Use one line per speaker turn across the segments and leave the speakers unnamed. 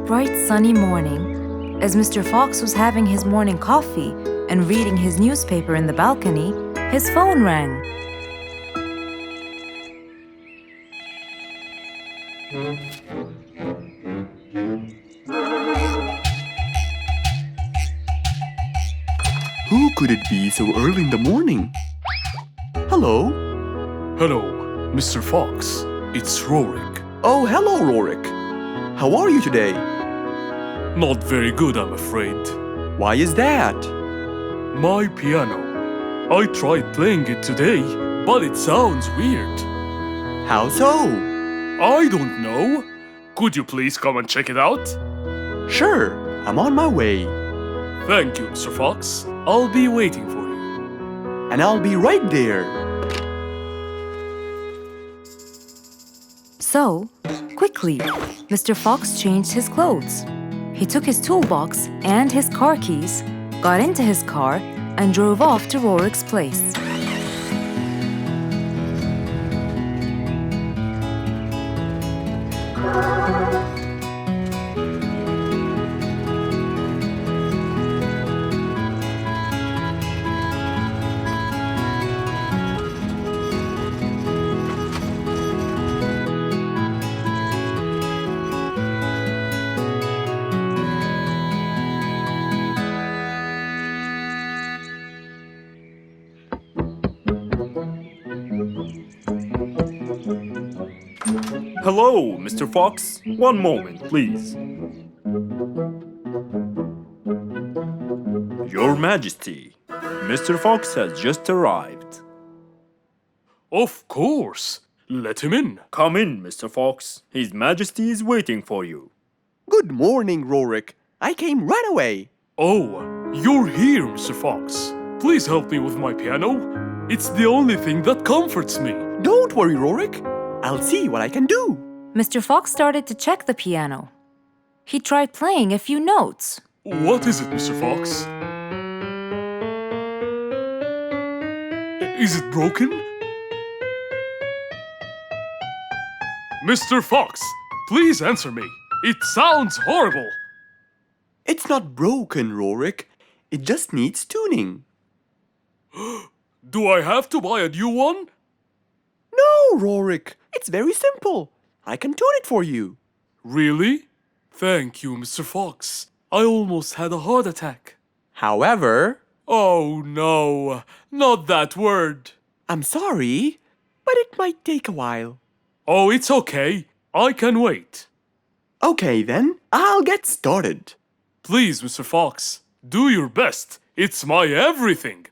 bright sunny morning, as Mr. Fox was having his morning coffee and reading his newspaper in the balcony, his phone rang.
Who could it be so early in the morning? Hello?
Hello, Mr. Fox. It's Rorik.
Oh, hello, Rorik. How are you today?
Not very good, I'm afraid.
Why is that?
My piano. I tried playing it today, but it sounds weird.
How so?
I don't know. Could you please come and check it out?
Sure, I'm on my way.
Thank you, Mr. Fox. I'll be waiting for you.
And I'll be right there.
So, quickly, Mr. Fox changed his clothes. He took his toolbox and his car keys, got into his car, and drove off to Rorik's place.
Hello, Mr. Fox. One moment, please. Your Majesty, Mr. Fox has just arrived.
Of course. Let him in.
Come in, Mr. Fox. His Majesty is waiting for you.
Good morning, Rorik. I came right away.
Oh, you're here, Mr. Fox. Please help me with my piano. It's the only thing that comforts me.
Don't worry, Rorik. I'll see what I can do.
Mr. Fox started to check the piano. He tried playing a few notes.
What is it, Mr. Fox? Is it broken? Mr. Fox, please answer me. It sounds horrible.
It's not broken, Rorik. It just needs tuning.
Do I have to buy a new one?
No, Rorik. It's very simple. I can tune it for you.
Really? Thank you, Mr. Fox. I almost had a heart attack.
However,
Oh no, not that word.
I'm sorry, but it might take a while.
Oh, it's okay. I can wait.
Okay then, I'll get started.
Please, Mr. Fox, do your best. It's my everything.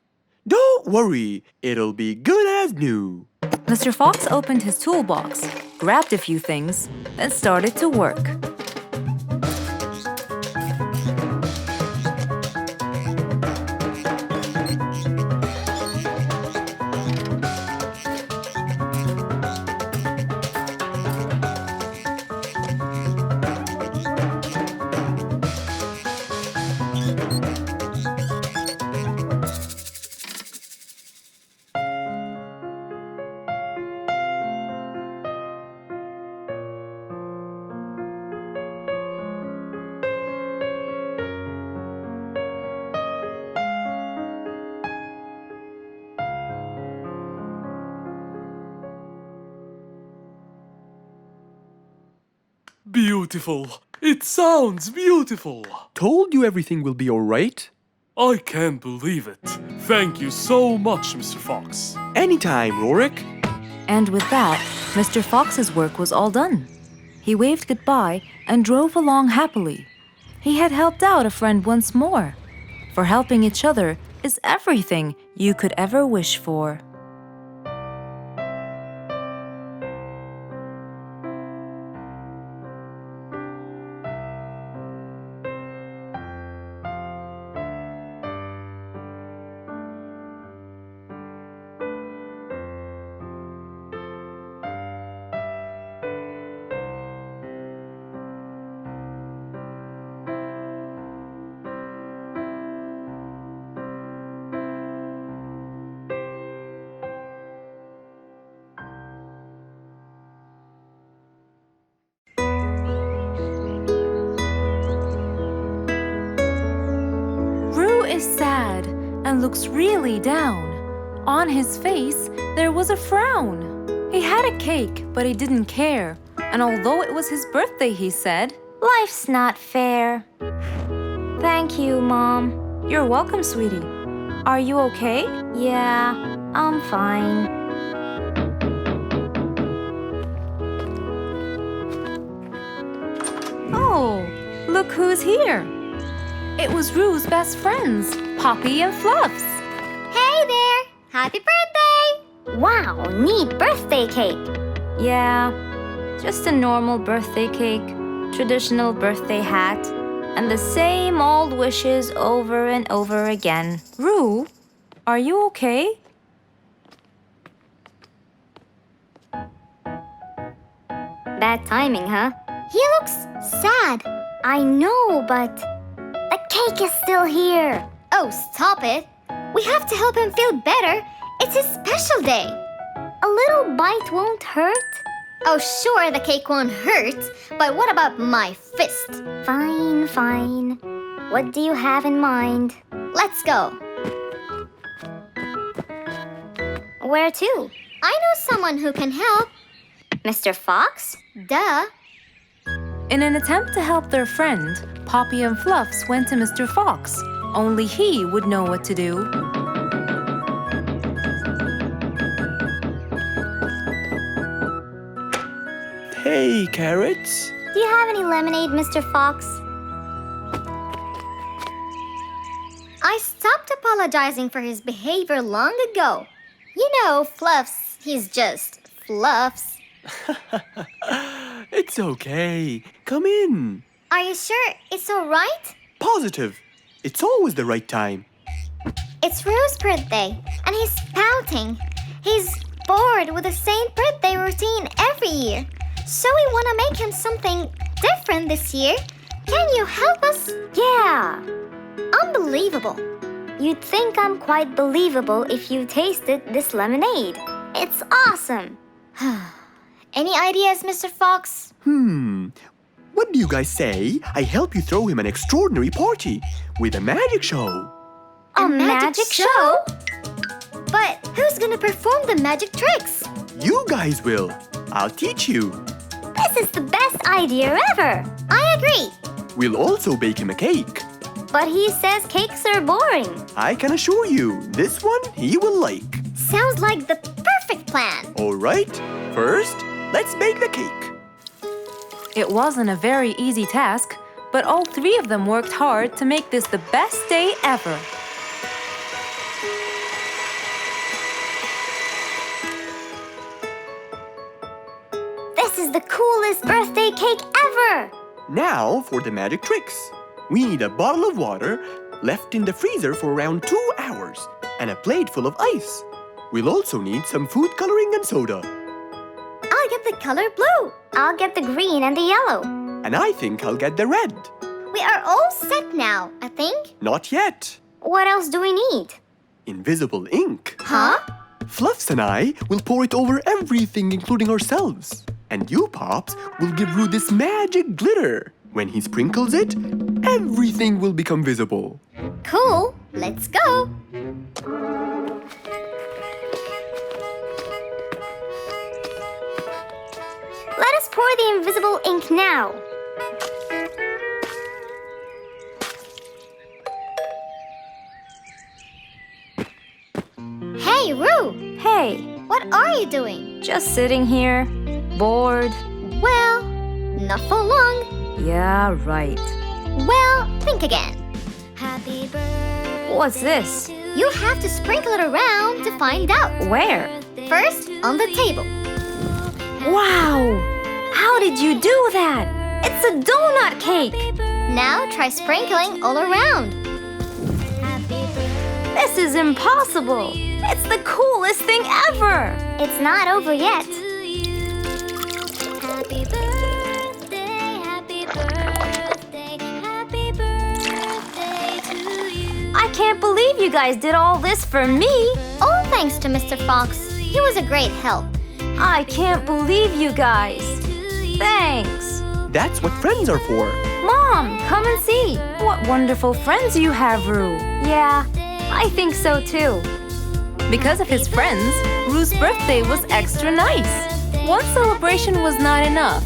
Don't worry, it'll be good as new.
Mr. Fox opened his toolbox, grabbed a few things, and started to work.
Beautiful. It sounds beautiful.
Told you everything will be alright.
I can't believe it. Thank you so much, Mr. Fox.
Anytime, Rorik.
And with that, Mr. Fox's work was all done. He waved goodbye and drove along happily. He had helped out a friend once more. For helping each other is everything you could ever wish for. is sad and looks really down. On his face, there was a frown. He had a cake, but he didn't care. And although it was his birthday, he said, "Life's not fair." Thank you, Mom. You're welcome, sweetie. Are you okay? Yeah, I'm fine. Oh, look who's here. It was Rue's best friends, Poppy and Fluffs.
Hey there! Happy birthday! Wow, neat birthday cake.
Yeah, just a normal birthday cake, traditional birthday hat, and the same old wishes over and over again. Rue, are you okay?
Bad timing, huh? He looks sad. I know, but the cake is still here. Oh, stop it. We have to help him feel better. It's his special day. A little bite won't hurt. Oh, sure, the cake won't hurt. But what about my fist? Fine, fine. What do you have in mind? Let's go. Where to? I know someone who can help. Mr. Fox? Duh.
In an attempt to help their friend, Poppy and Fluffs went to Mr. Fox. Only he would know what to do.
Hey, carrots.
Do you have any lemonade, Mr. Fox? I stopped apologizing for his behavior long ago. You know, Fluffs, he's just Fluffs.
It's okay. Come in.
Are you sure it's all right?
Positive. It's always the right time.
It's Rue's birthday, and he's pouting. He's bored with the same birthday routine every year. So we want to make him something different this year. Can you help us? Yeah. Unbelievable. You'd think I'm quite believable if you tasted this lemonade. It's awesome. Any ideas, Mr. Fox?
What do you guys say? I help you throw him an extraordinary party with a magic show.
A magic show? But who's gonna perform the magic tricks?
You guys will. I'll teach you.
This is the best idea ever. I agree.
We'll also bake him a cake.
But he says cakes are boring.
I can assure you, this one he will like.
Sounds like the perfect plan.
All right, first, let's bake the cake.
It wasn't a very easy task, but all three of them worked hard to make this the best day ever.
This is the coolest birthday cake ever!
Now for the magic tricks. We need a bottle of water left in the freezer for around 2 hours and a plate full of ice. We'll also need some food coloring and soda.
I'll get the color blue. I'll get the green and the yellow.
And I think I'll get the red.
We are all set now, I think.
Not yet.
What else do we need?
Invisible ink.
Huh?
Fluffs and I will pour it over everything, including ourselves. And you, Pops, will give Rue this magic glitter. When he sprinkles it, everything will become visible.
Cool. Let's go. Let us pour the invisible ink now. Hey, Rue!
Hey,
What are you doing?
just sitting here, bored.
Well, not for long.
Yeah, right.
Well, think again. Happy birthday.
What's this?
You have to sprinkle it around to find out.
Where?
First, on the table.
Wow! How did you do that? It's a donut cake!
Now try sprinkling all around.
This is impossible! It's the coolest thing ever!
It's not over yet.
I can't believe you guys did all this for me!
All thanks to Mr. Fox. He was a great help.
I can't believe you guys! Thanks!
That's what friends are for.
Mom, come and see. What wonderful friends you have, Roo. Yeah, I think so too. Because of his friends, Roo's birthday was extra nice. One celebration was not enough,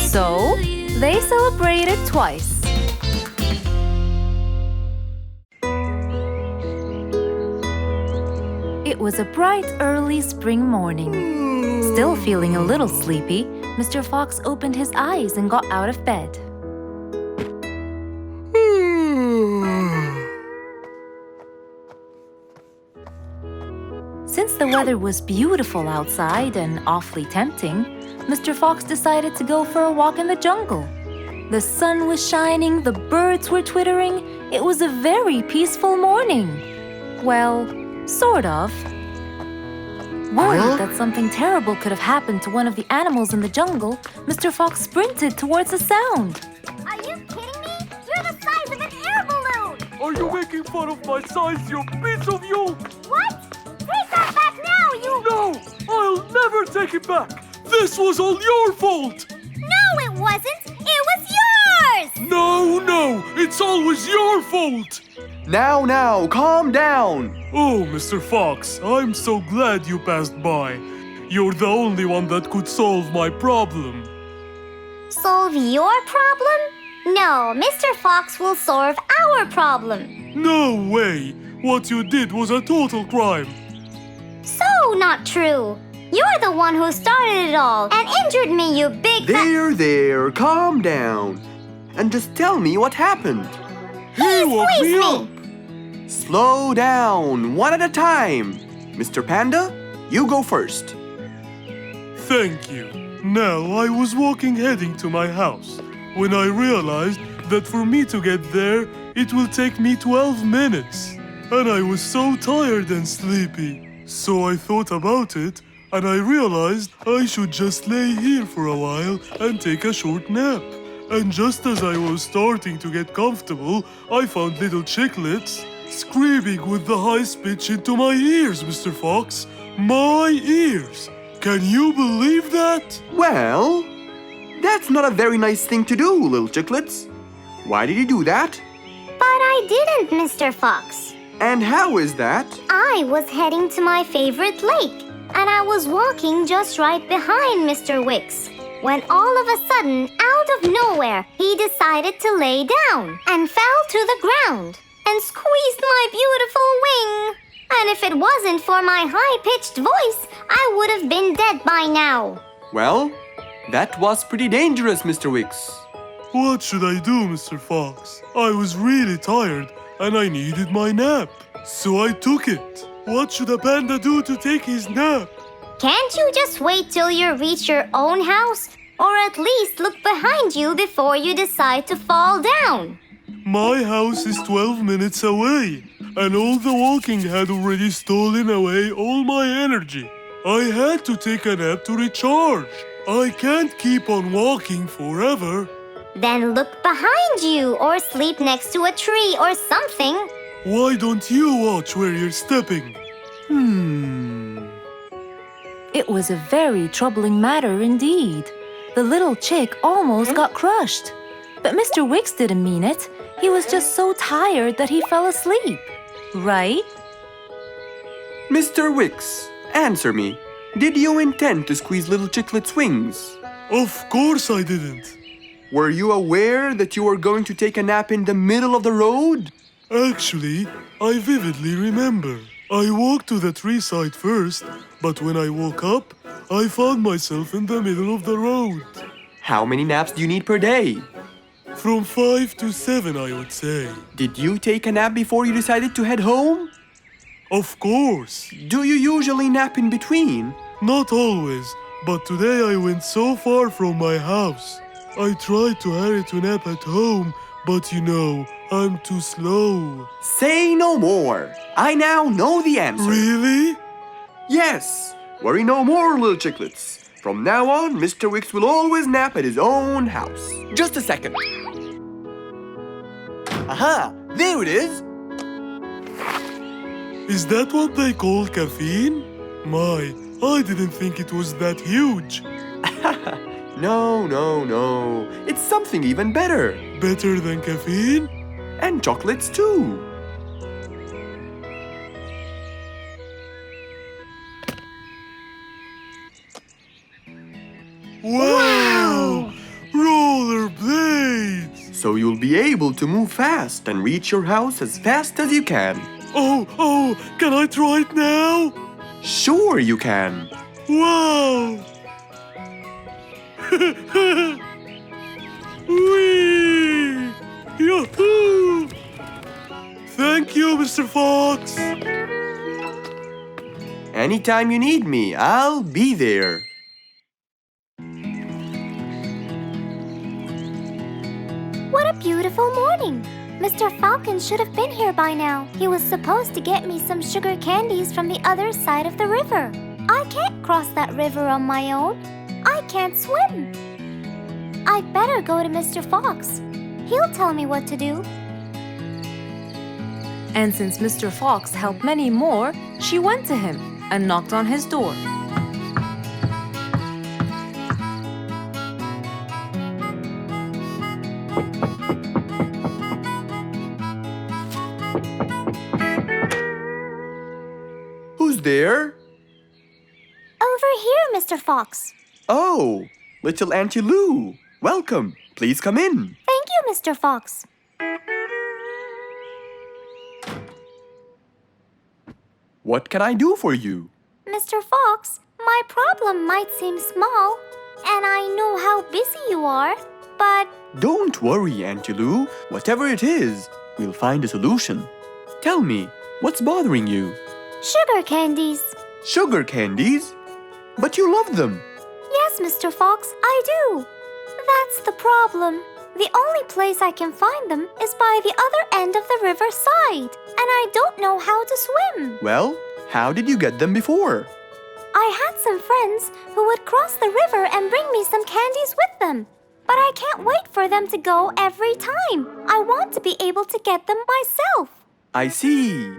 so they celebrated twice. It was a bright, early spring morning. Still feeling a little sleepy, Mr. Fox opened his eyes and got out of bed. Since the weather was beautiful outside and awfully tempting, Mr. Fox decided to go for a walk in the jungle. The sun was shining, the birds were twittering. It was a very peaceful morning. Well, sort of. Worried that something terrible could have happened to one of the animals in the jungle, Mr. Fox sprinted towards the sound.
Are you kidding me? You're the size of an air balloon!
Are you making fun of my size, you piece of you?
What? Take that back now, you...
No! I'll never take it back! This was all your fault!
No, it wasn't! It was yours!
No! It's always your fault!
Now, calm down.
Oh, Mr. Fox, I'm so glad you passed by. You're the only one that could solve my problem.
Solve your problem? No, Mr. Fox will solve our problem.
No way! What you did was a total crime.
So not true. You're the one who started it all and injured me, you big...
There, calm down. And just tell me what happened.
He woke
Squeeze
me
me!
up.
Slow down, one at a time. Mr. Panda, you go first.
Thank you. Now, I was walking heading to my house when I realized that for me to get there, it will take me 12 minutes. And I was so tired and sleepy. So I thought about it, and I realized I should just lay here for a while and take a short nap. And just as I was starting to get comfortable, I found little chicklets screaming with the highest pitch into my ears, Mr. Fox. My ears! Can you believe that?
Well, that's not a very nice thing to do, little chicklets. Why did you do that?
But I didn't, Mr. Fox.
And how is that?
I was heading to my favorite lake, and I was walking just right behind Mr. Wicks, when all of a sudden, out of nowhere, he decided to lay down and fell to the ground and squeezed my beautiful wing. And if it wasn't for my high-pitched voice, I would have been dead by now.
Well, that was pretty dangerous, Mr. Wicks.
What should I do, Mr. Fox? I was really tired and I needed my nap. So I took it. What should a panda do to take his nap?
Can't you just wait till you reach your own house? Or at least look behind you before you decide to fall down?
My house is 12 minutes away, and all the walking had already stolen away all my energy. I had to take a nap to recharge. I can't keep on walking forever.
Then look behind you or sleep next to a tree or something.
Why don't you watch where you're stepping?
It was a very troubling matter indeed. The little chick almost got crushed. But Mr. Wicks didn't mean it. He was just so tired that he fell asleep. Right?
Mr. Wicks, answer me. Did you intend to squeeze little chicklet's wings?
Of course I didn't.
Were you aware that you were going to take a nap in the middle of the road?
Actually, I vividly remember. I walked to the tree side first, but when I woke up, I found myself in the middle of the road.
How many naps do you need per day?
From 5 to 7, I would say.
Did you take a nap before you decided to head home?
Of course.
Do you usually nap in between?
Not always, but today I went so far from my house. I tried to hurry to nap at home, but you know, I'm too slow.
Say no more. I now know the answer.
Really?
Yes. Worry no more, little chicklets. From now on, Mr. Wicks will always nap at his own house. Just a second. Aha! There it is!
Is that what they call caffeine? My, I didn't think it was that huge.
No, no, no. It's something even better.
Better than caffeine?
And chocolates too.
Wow! Rollerblades!
So you'll be able to move fast and reach your house as fast as you can.
Oh, can I try it now?
Sure you can.
Wow! Whee! Yahoo! Thank you, Mr. Fox.
Anytime you need me, I'll be there.
What a beautiful morning! Mr. Falcon should have been here by now. He was supposed to get me some sugar candies from the other side of the river. I can't cross that river on my own. I can't swim. I'd better go to Mr. Fox. He'll tell me what to do.
And since Mr. Fox helped many more, she went to him and knocked on his door.
Who's there?
Over here, Mr. Fox.
Oh, little Auntie Lou. Welcome. Please come in.
Thank you, Mr. Fox.
What can I do for you?
Mr. Fox, my problem might seem small, and I know how busy you are, but
Don't worry, Auntie Lou. Whatever it is, we'll find a solution. Tell me, what's bothering you?
sugar candies.
Sugar candies? But you love them.
Yes, Mr. Fox, I do. That's the problem. The only place I can find them is by the other end of the river side, and I don't know how to swim.
Well, how did you get them before?
I had some friends who would cross the river and bring me some candies with them. But I can't wait for them to go every time. I want to be able to get them myself.
I see.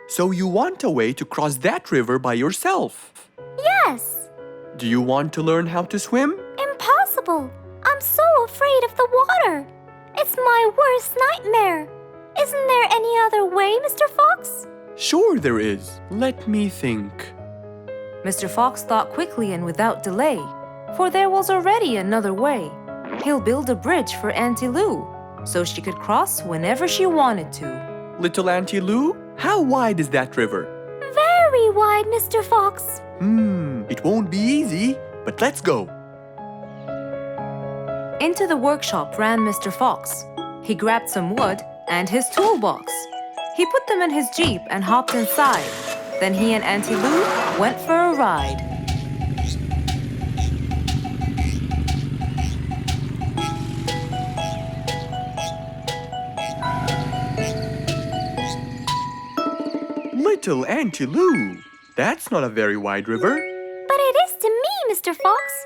So you want a way to cross that river by yourself.
Yes.
Do you want to learn how to swim?
Impossible. I'm so afraid of the water. It's my worst nightmare. Isn't there any other way, Mr. Fox?
Sure there is. Let me think.
Mr. Fox thought quickly and without delay, for there was already another way. He'll build a bridge for Auntie Lou, so she could cross whenever she wanted to.
Little Auntie Lou, how wide is that river?
Very wide, Mr. Fox.
It won't be easy, but let's go.
Into the workshop ran Mr. Fox. He grabbed some wood and his toolbox. He put them in his Jeep and hopped inside. Then he and Auntie Lou went for a ride.
Little Auntie Lou, that's not a very wide river.
But it is to me, Mr. Fox.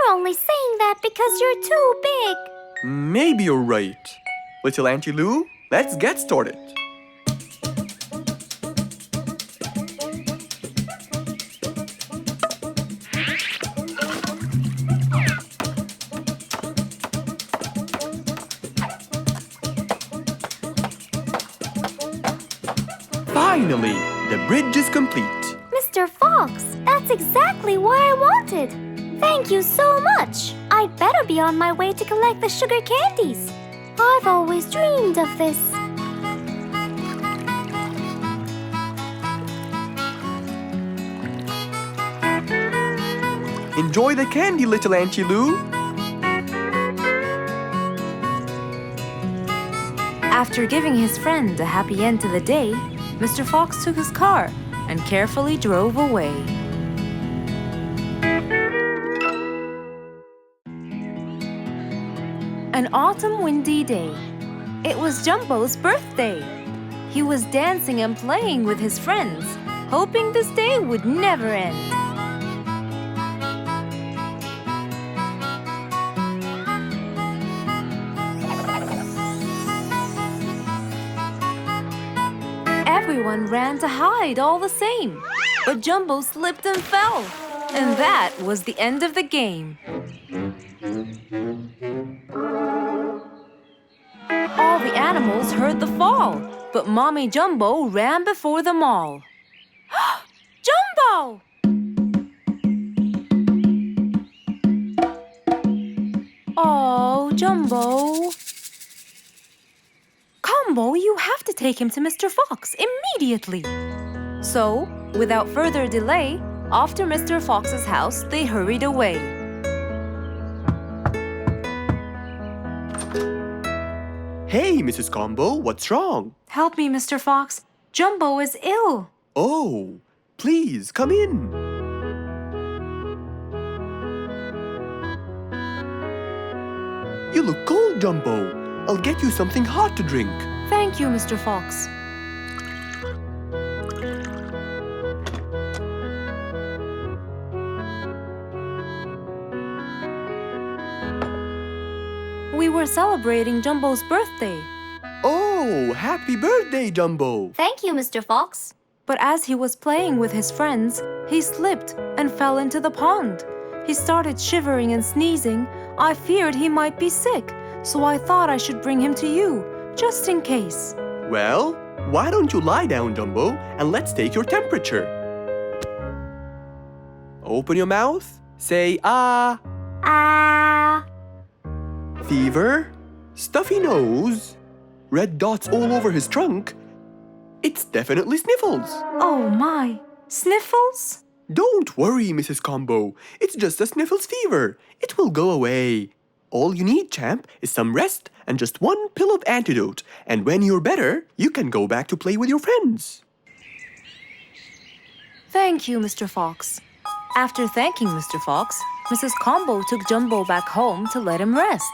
You're only saying that because you're too big.
Maybe you're right. Little Auntie Lou, let's get started. Finally, the bridge is complete.
Mr. Fox, that's exactly what I wanted. Thank you so much. I'd better be on my way to collect the sugar candies. I've always dreamed of this.
Enjoy the candy, little Auntie Lou.
After giving his friend a happy end to the day, Mr. Fox took his car and carefully drove away. An autumn windy day. It was Jumbo's birthday. He was dancing and playing with his friends, hoping this day would never end. Everyone ran to hide all the same, but Jumbo slipped and fell, and that was the end of the game. All the animals heard the fall, but Mommy Jumbo ran before them all. Jumbo! Oh, Jumbo. Combo, you have to take him to Mr. Fox immediately. So, without further delay, off to Mr. Fox's house they hurried away.
Hey, Mrs. Combo, what's wrong?
Help me, Mr. Fox. Jumbo is ill.
Oh, please come in. You look cold, Jumbo. I'll get you something hot to drink.
Thank you, Mr. Fox. We were celebrating Jumbo's birthday.
Oh, happy birthday, Jumbo.
Thank you, Mr. Fox.
But as he was playing with his friends, he slipped and fell into the pond. He started shivering and sneezing. I feared he might be sick, so I thought I should bring him to you, just in case.
Well, why don't you lie down, Jumbo, and let's take your temperature. Open your mouth. Say ah.
Ah.
Fever, stuffy nose, red dots all over his trunk. It's definitely sniffles.
Oh my, sniffles?
Don't worry, Mrs. Combo. It's just a sniffles fever. It will go away. All you need, champ, is some rest and just one pill of antidote. And when you're better, you can go back to play with your friends.
Thank you, Mr. Fox. After thanking Mr. Fox, Mrs. Combo took Jumbo back home to let him rest.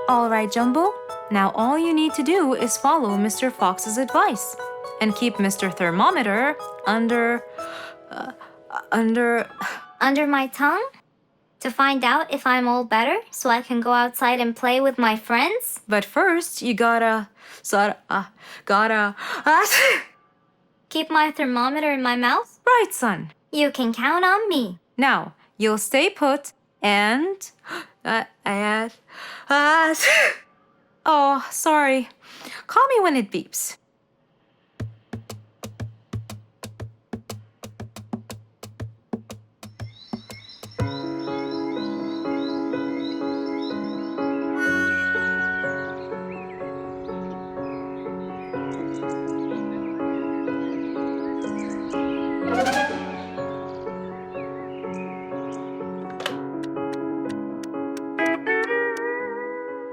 All right, Jumbo. Now all you need to do is follow Mr. Fox's advice and keep Mr. Thermometer under
Under my tongue? To find out if I'm all better so I can go outside and play with my friends?
But first, you gotta
Keep my thermometer in my mouth?
right, son.
You can count on me.
Now, you'll stay put and oh, sorry. Call me when it beeps.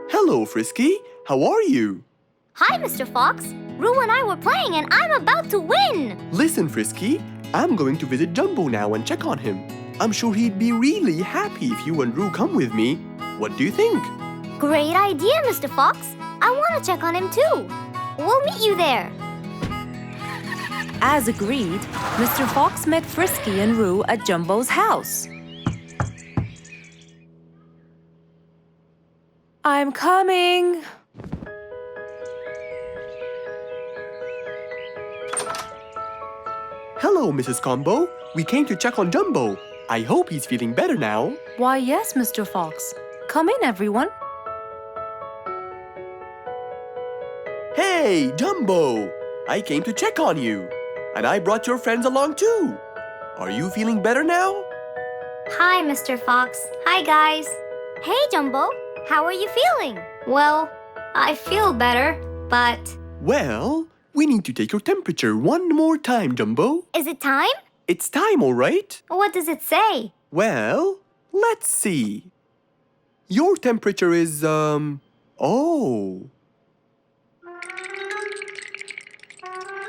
Hello, Frisky. How are you?
Hi, Mr. Fox. Roo and I were playing and I'm about to win.
Listen, Frisky. I'm going to visit Jumbo now and check on him. I'm sure he'd be really happy if you and Roo come with me. What do you think?
Great idea, Mr. Fox. I want to check on him too. We'll meet you there.
As agreed, Mr. Fox met Frisky and Roo at Jumbo's house. I'm coming.
Hello, Mrs. Combo. We came to check on Jumbo. I hope he's feeling better now.
Why, yes, Mr. Fox. Come in, everyone.
Hey, Jumbo! I came to check on you. And I brought your friends along too. Are you feeling better now?
Hi, Mr. Fox. Hi, guys. Hey, Jumbo. How are you feeling? Well, I feel better, but...
Well, we need to take your temperature one more time, Jumbo.
Is it time?
It's time, all right?
What does it say?
Well, let's see. Your temperature is, oh.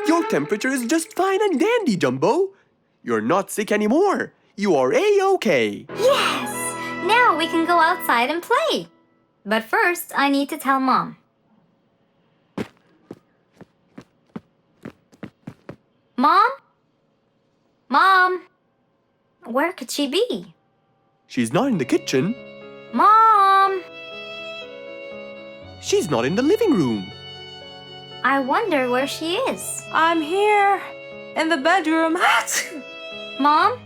Your temperature is just fine and dandy, Jumbo. You're not sick anymore. You are A-OK.
Yes! Now we can go outside and play. But first, I need to tell Mom. Mom? Mom? Where could she be?
She's not in the kitchen.
Mom!
She's not in the living room.
I wonder where she is.
I'm here in the bedroom.
Mom,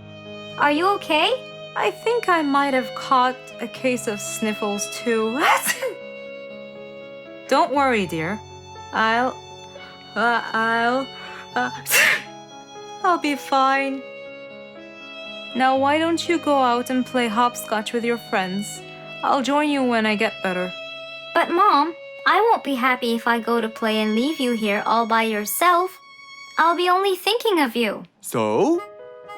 are you okay?
I think I might have caught a case of sniffles too. Don't worry, dear. I'll be fine. Now why don't you go out and play hopscotch with your friends? I'll join you when I get better.
But Mom, I won't be happy if I go to play and leave you here all by yourself. I'll be only thinking of you.
So,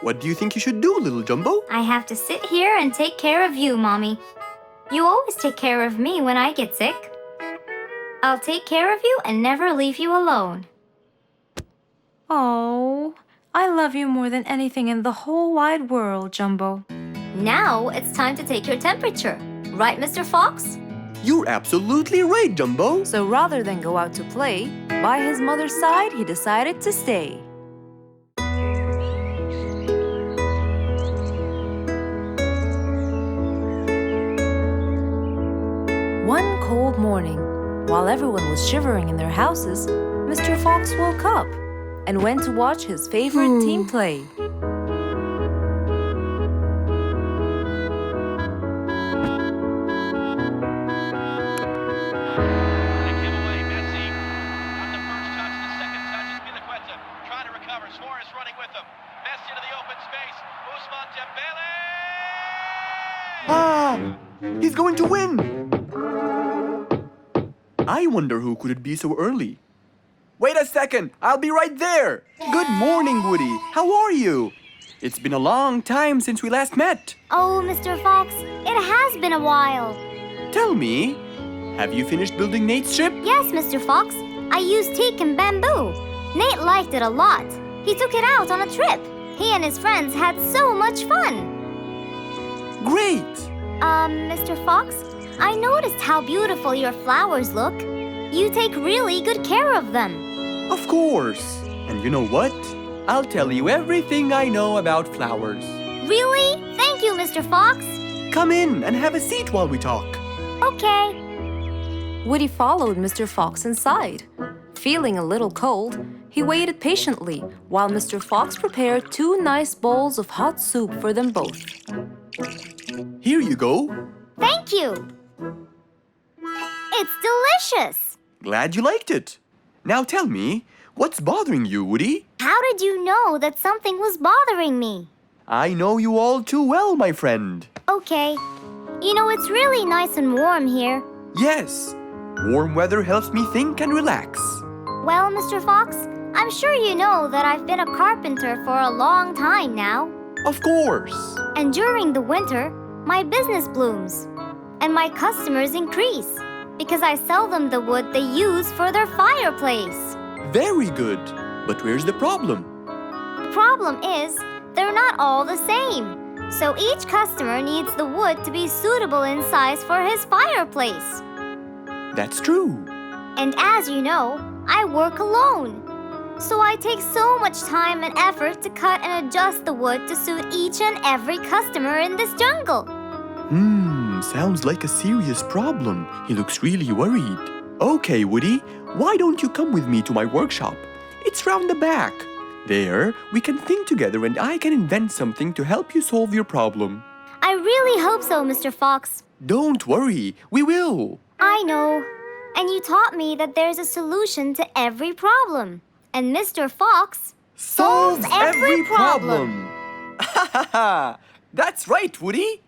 what do you think you should do, little Jumbo?
I have to sit here and take care of you, Mommy. You always take care of me when I get sick. I'll take care of you and never leave you alone.
Oh, I love you more than anything in the whole wide world, Jumbo.
Now it's time to take your temperature. Right, Mr. Fox?
You're absolutely right, Jumbo.
So rather than go out to play, by his mother's side, he decided to stay. One cold morning, while everyone was shivering in their houses, Mr. Fox woke up and went to watch his favorite team play.
Ah! He's going to win! I wonder who could it be so early? Wait a second! I'll be right there! Good morning, Woody! How are you? It's been a long time since we last met.
Oh, Mr. Fox, it has been a while.
Tell me, have you finished building Nate's ship?
Yes, Mr. Fox. I used teak and bamboo. Nate liked it a lot. He took it out on a trip. He and his friends had so much fun.
Great!
Mr. Fox, I noticed how beautiful your flowers look. You take really good care of them.
Of course! And you know what? I'll tell you everything I know about flowers.
Really? Thank you, Mr. Fox.
Come in and have a seat while we talk.
Okay.
Woody followed Mr. Fox inside. Feeling a little cold, he waited patiently while Mr. Fox prepared 2 nice bowls of hot soup for them both.
Here you go.
Thank you. It's delicious.
Glad you liked it. Now tell me, what's bothering you, Woody?
How did you know that something was bothering me?
I know you all too well, my friend.
Okay. You know, it's really nice and warm here.
Yes, warm weather helps me think and relax.
Well, Mr. Fox, I'm sure you know that I've been a carpenter for a long time now.
Of course.
And during the winter, my business blooms. And my customers increase because I sell them the wood they use for their fireplace.
Very good. But where's the problem?
The problem is, they're not all the same. So each customer needs the wood to be suitable in size for his fireplace.
That's true.
And as you know, I work alone. So I take so much time and effort to cut and adjust the wood to suit each and every customer in this jungle.
Sounds like a serious problem. He looks really worried. Okay, Woody, why don't you come with me to my workshop? It's round the back. There, we can think together and I can invent something to help you solve your problem.
I really hope so, Mr. Fox.
Don't worry, we will.
I know. And you taught me that there's a solution to every problem. And Mr. Fox solves every problem.
Ha ha ha! That's right, Woody.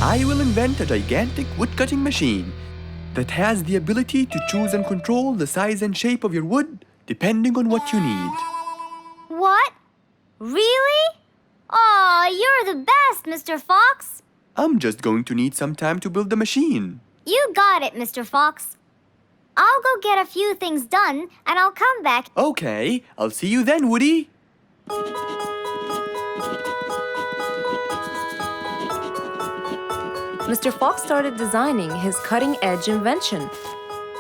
I will invent a gigantic wood-cutting machine that has the ability to choose and control the size and shape of your wood depending on what you need.
What? Really? Aw, you're the best, Mr. Fox.
I'm just going to need some time to build the machine.
You got it, Mr. Fox. I'll go get a few things done and I'll come back.
Okay, I'll see you then, Woody.
Mr. Fox started designing his cutting-edge invention.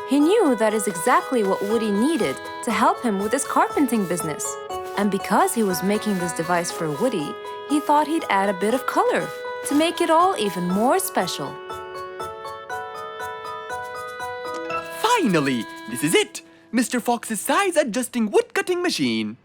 He knew that is exactly what Woody needed to help him with his carpenting business. And because he was making this device for Woody, he thought he'd add a bit of color to make it all even more special.
Finally, this is it! Mr. Fox's size adjusting wood-cutting machine.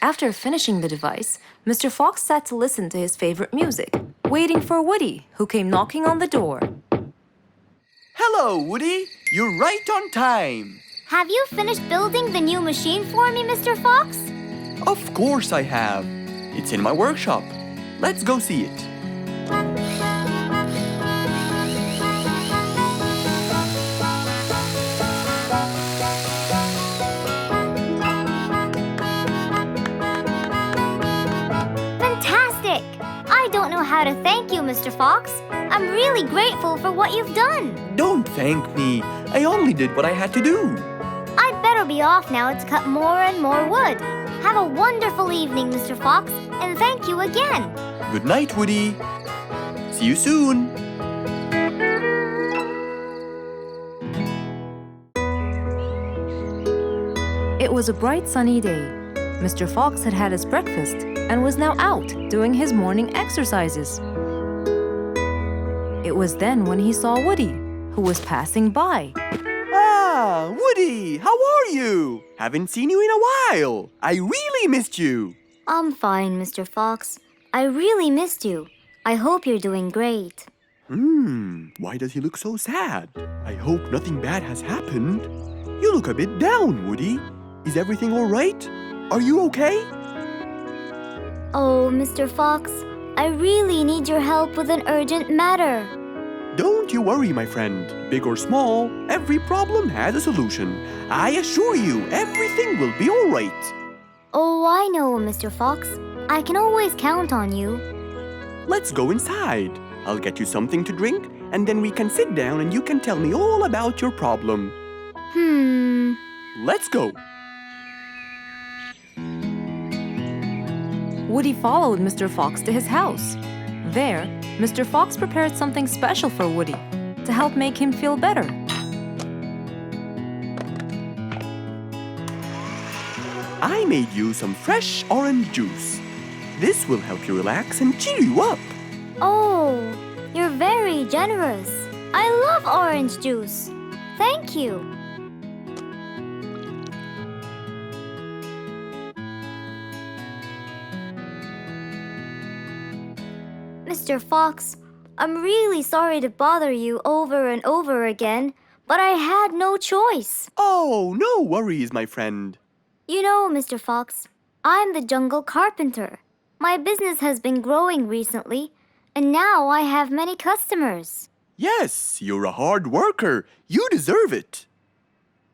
After finishing the device, Mr. Fox sat to listen to his favorite music, waiting for Woody, who came knocking on the door.
Hello, Woody! You're right on time!
Have you finished building the new machine for me, Mr. Fox?
Of course I have. It's in my workshop. Let's go see it.
Fantastic! I don't know how to thank you, Mr. Fox. I'm really grateful for what you've done.
Don't thank me. I only did what I had to do.
I'd better be off now to cut more and more wood. Have a wonderful evening, Mr. Fox, and thank you again.
Good night, Woody. See you soon.
It was a bright sunny day. Mr. Fox had had his breakfast and was now out doing his morning exercises. It was then when he saw Woody, who was passing by.
Ah, Woody, how are you? Haven't seen you in a while. I really missed you.
I'm fine, Mr. Fox. I really missed you. I hope you're doing great.
Why does he look so sad? I hope nothing bad has happened. You look a bit down, Woody. Is everything all right? Are you okay?
Oh, Mr. Fox, I really need your help with an urgent matter.
Don't you worry, my friend. Big or small, every problem has a solution. I assure you, everything will be all right.
Oh, I know, Mr. Fox. I can always count on you.
Let's go inside. I'll get you something to drink, and then we can sit down and you can tell me all about your problem. Let's go.
Woody followed Mr. Fox to his house. There, Mr. Fox prepared something special for Woody to help make him feel better.
I made you some fresh orange juice. This will help you relax and cheer you up.
Oh, you're very generous. I love orange juice. Thank you. Mr. Fox, I'm really sorry to bother you over and over again, but I had no choice.
Oh, no worries, my friend.
You know, Mr. Fox, I'm the jungle carpenter. My business has been growing recently, and now I have many customers.
Yes, you're a hard worker. You deserve it.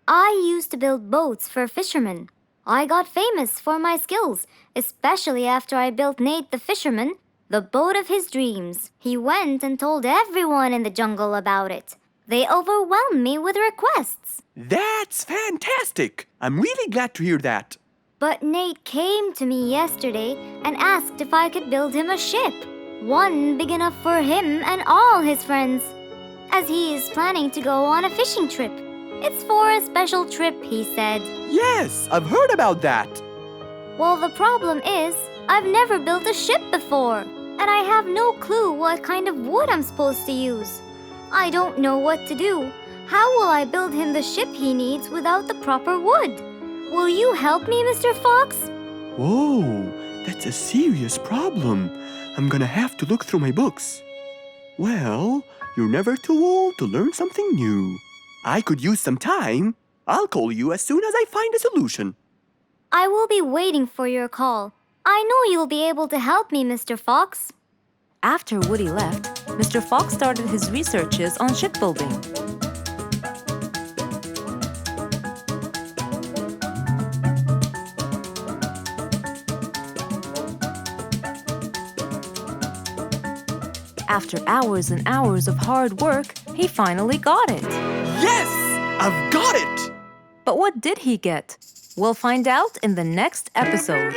I used to build boats for fishermen. I got famous for my skills, especially after I built Nate the fisherman the boat of his dreams. He went and told everyone in the jungle about it. They overwhelmed me with requests.
That's fantastic. I'm really glad to hear that.
But Nate came to me yesterday and asked if I could build him a ship. One big enough for him and all his friends, as he is planning to go on a fishing trip. It's for a special trip, he said.
Yes, I've heard about that.
Well, the problem is, I've never built a ship before, and I have no clue what kind of wood I'm supposed to use. I don't know what to do. How will I build him the ship he needs without the proper wood? Will you help me, Mr. Fox?
Whoa, that's a serious problem. I'm gonna have to look through my books. Well, you're never too old to learn something new. I could use some time. I'll call you as soon as I find a solution.
I will be waiting for your call. I know you'll be able to help me, Mr. Fox.
After Woody left, Mr. Fox started his researches on shipbuilding. After hours and hours of hard work, he finally got it.
Yes! I've got it!
But what did he get? We'll find out in the next episode.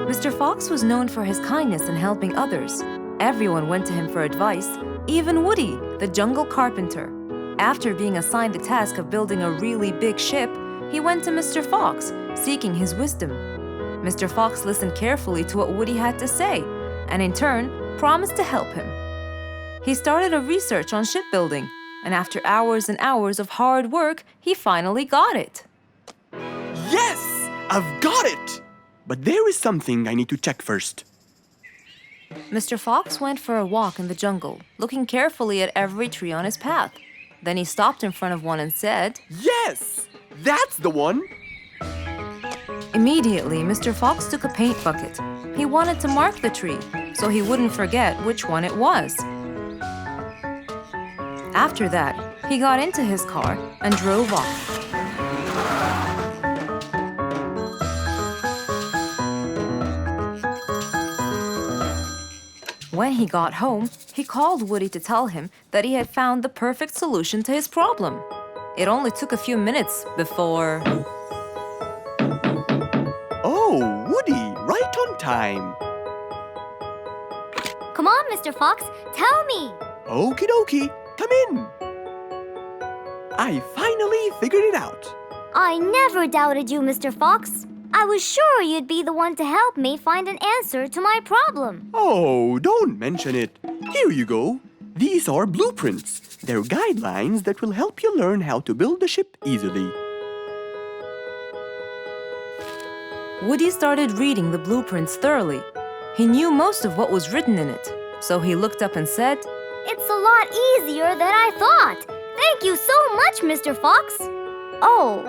Mr. Fox was known for his kindness in helping others. Everyone went to him for advice, even Woody, the jungle carpenter. After being assigned the task of building a really big ship, he went to Mr. Fox, seeking his wisdom. Mr. Fox listened carefully to what Woody had to say, and in turn, promised to help him. He started a research on shipbuilding, and after hours and hours of hard work, he finally got it.
Yes! I've got it! But there is something I need to check first.
Mr. Fox went for a walk in the jungle, looking carefully at every tree on his path. Then he stopped in front of one and said,
Yes! That's the one!
Immediately, Mr. Fox took a paint bucket. He wanted to mark the tree, so he wouldn't forget which one it was. After that, he got into his car and drove off. When he got home, he called Woody to tell him that he had found the perfect solution to his problem. It only took a few minutes before...
Oh, Woody, right on time.
Come on, Mr. Fox, tell me.
Okie dokie, come in. I finally figured it out.
I never doubted you, Mr. Fox. I was sure you'd be the one to help me find an answer to my problem.
Oh, don't mention it. Here you go. These are blueprints. They're guidelines that will help you learn how to build a ship easily.
Woody started reading the blueprints thoroughly. He knew most of what was written in it, so he looked up and said,
It's a lot easier than I thought. Thank you so much, Mr. Fox. Oh,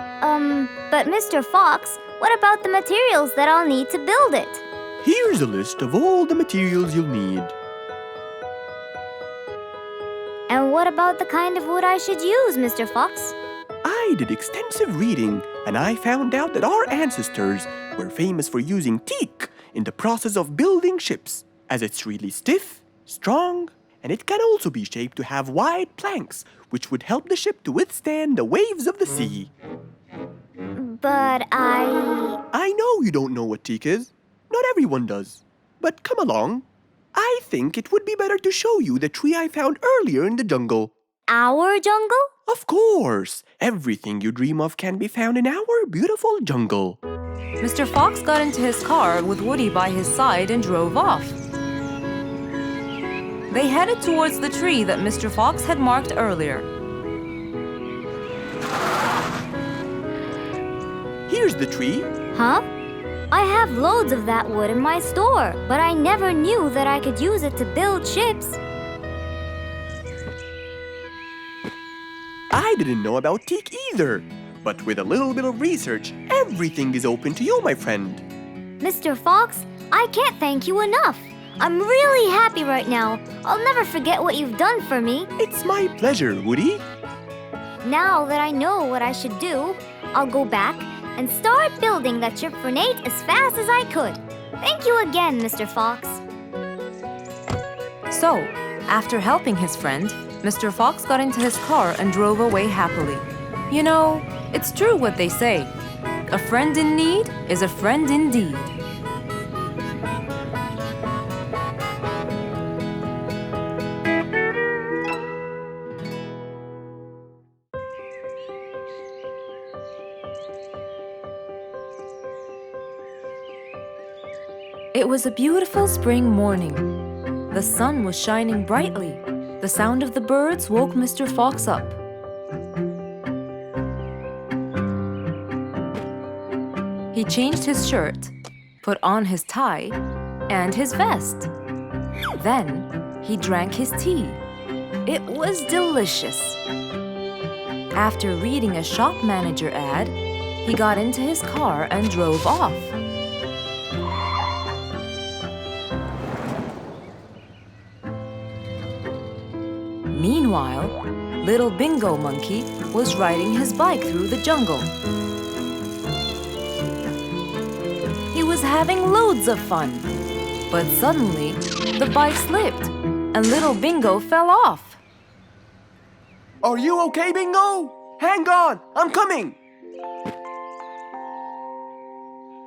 but Mr. Fox, what about the materials that I'll need to build it?
Here's a list of all the materials you'll need.
And what about the kind of wood I should use, Mr. Fox?
I did extensive reading, and I found out that our ancestors were famous for using teak in the process of building ships, as it's really stiff, strong, and it can also be shaped to have wide planks, which would help the ship to withstand the waves of the sea.
But
I know you don't know what teak is. Not everyone does. But come along. I think it would be better to show you the tree I found earlier in the jungle.
Our jungle?
Of course! Everything you dream of can be found in our beautiful jungle.
Mr. Fox got into his car with Woody by his side and drove off. They headed towards the tree that Mr. Fox had marked earlier.
Here's the tree.
Huh? I have loads of that wood in my store, but I never knew that I could use it to build ships.
I didn't know about teak either. But with a little bit of research, everything is open to you, my friend.
Mr. Fox, I can't thank you enough. I'm really happy right now. I'll never forget what you've done for me.
It's my pleasure, Woody.
Now that I know what I should do, I'll go back and start building that ship for Nate as fast as I could. Thank you again, Mr. Fox.
So, after helping his friend, Mr. Fox got into his car and drove away happily. You know, it's true what they say. A friend in need is a friend indeed. It was a beautiful spring morning. The sun was shining brightly. The sound of the birds woke Mr. Fox up. He changed his shirt, put on his tie, and his vest. Then he drank his tea. It was delicious. After reading a shop manager ad, he got into his car and drove off. Meanwhile, little Bingo Monkey was riding his bike through the jungle. He was was having loads of fun. But suddenly, the bike slipped and little Bingo fell off.
Are you okay, Bingo? Hang on, I'm coming.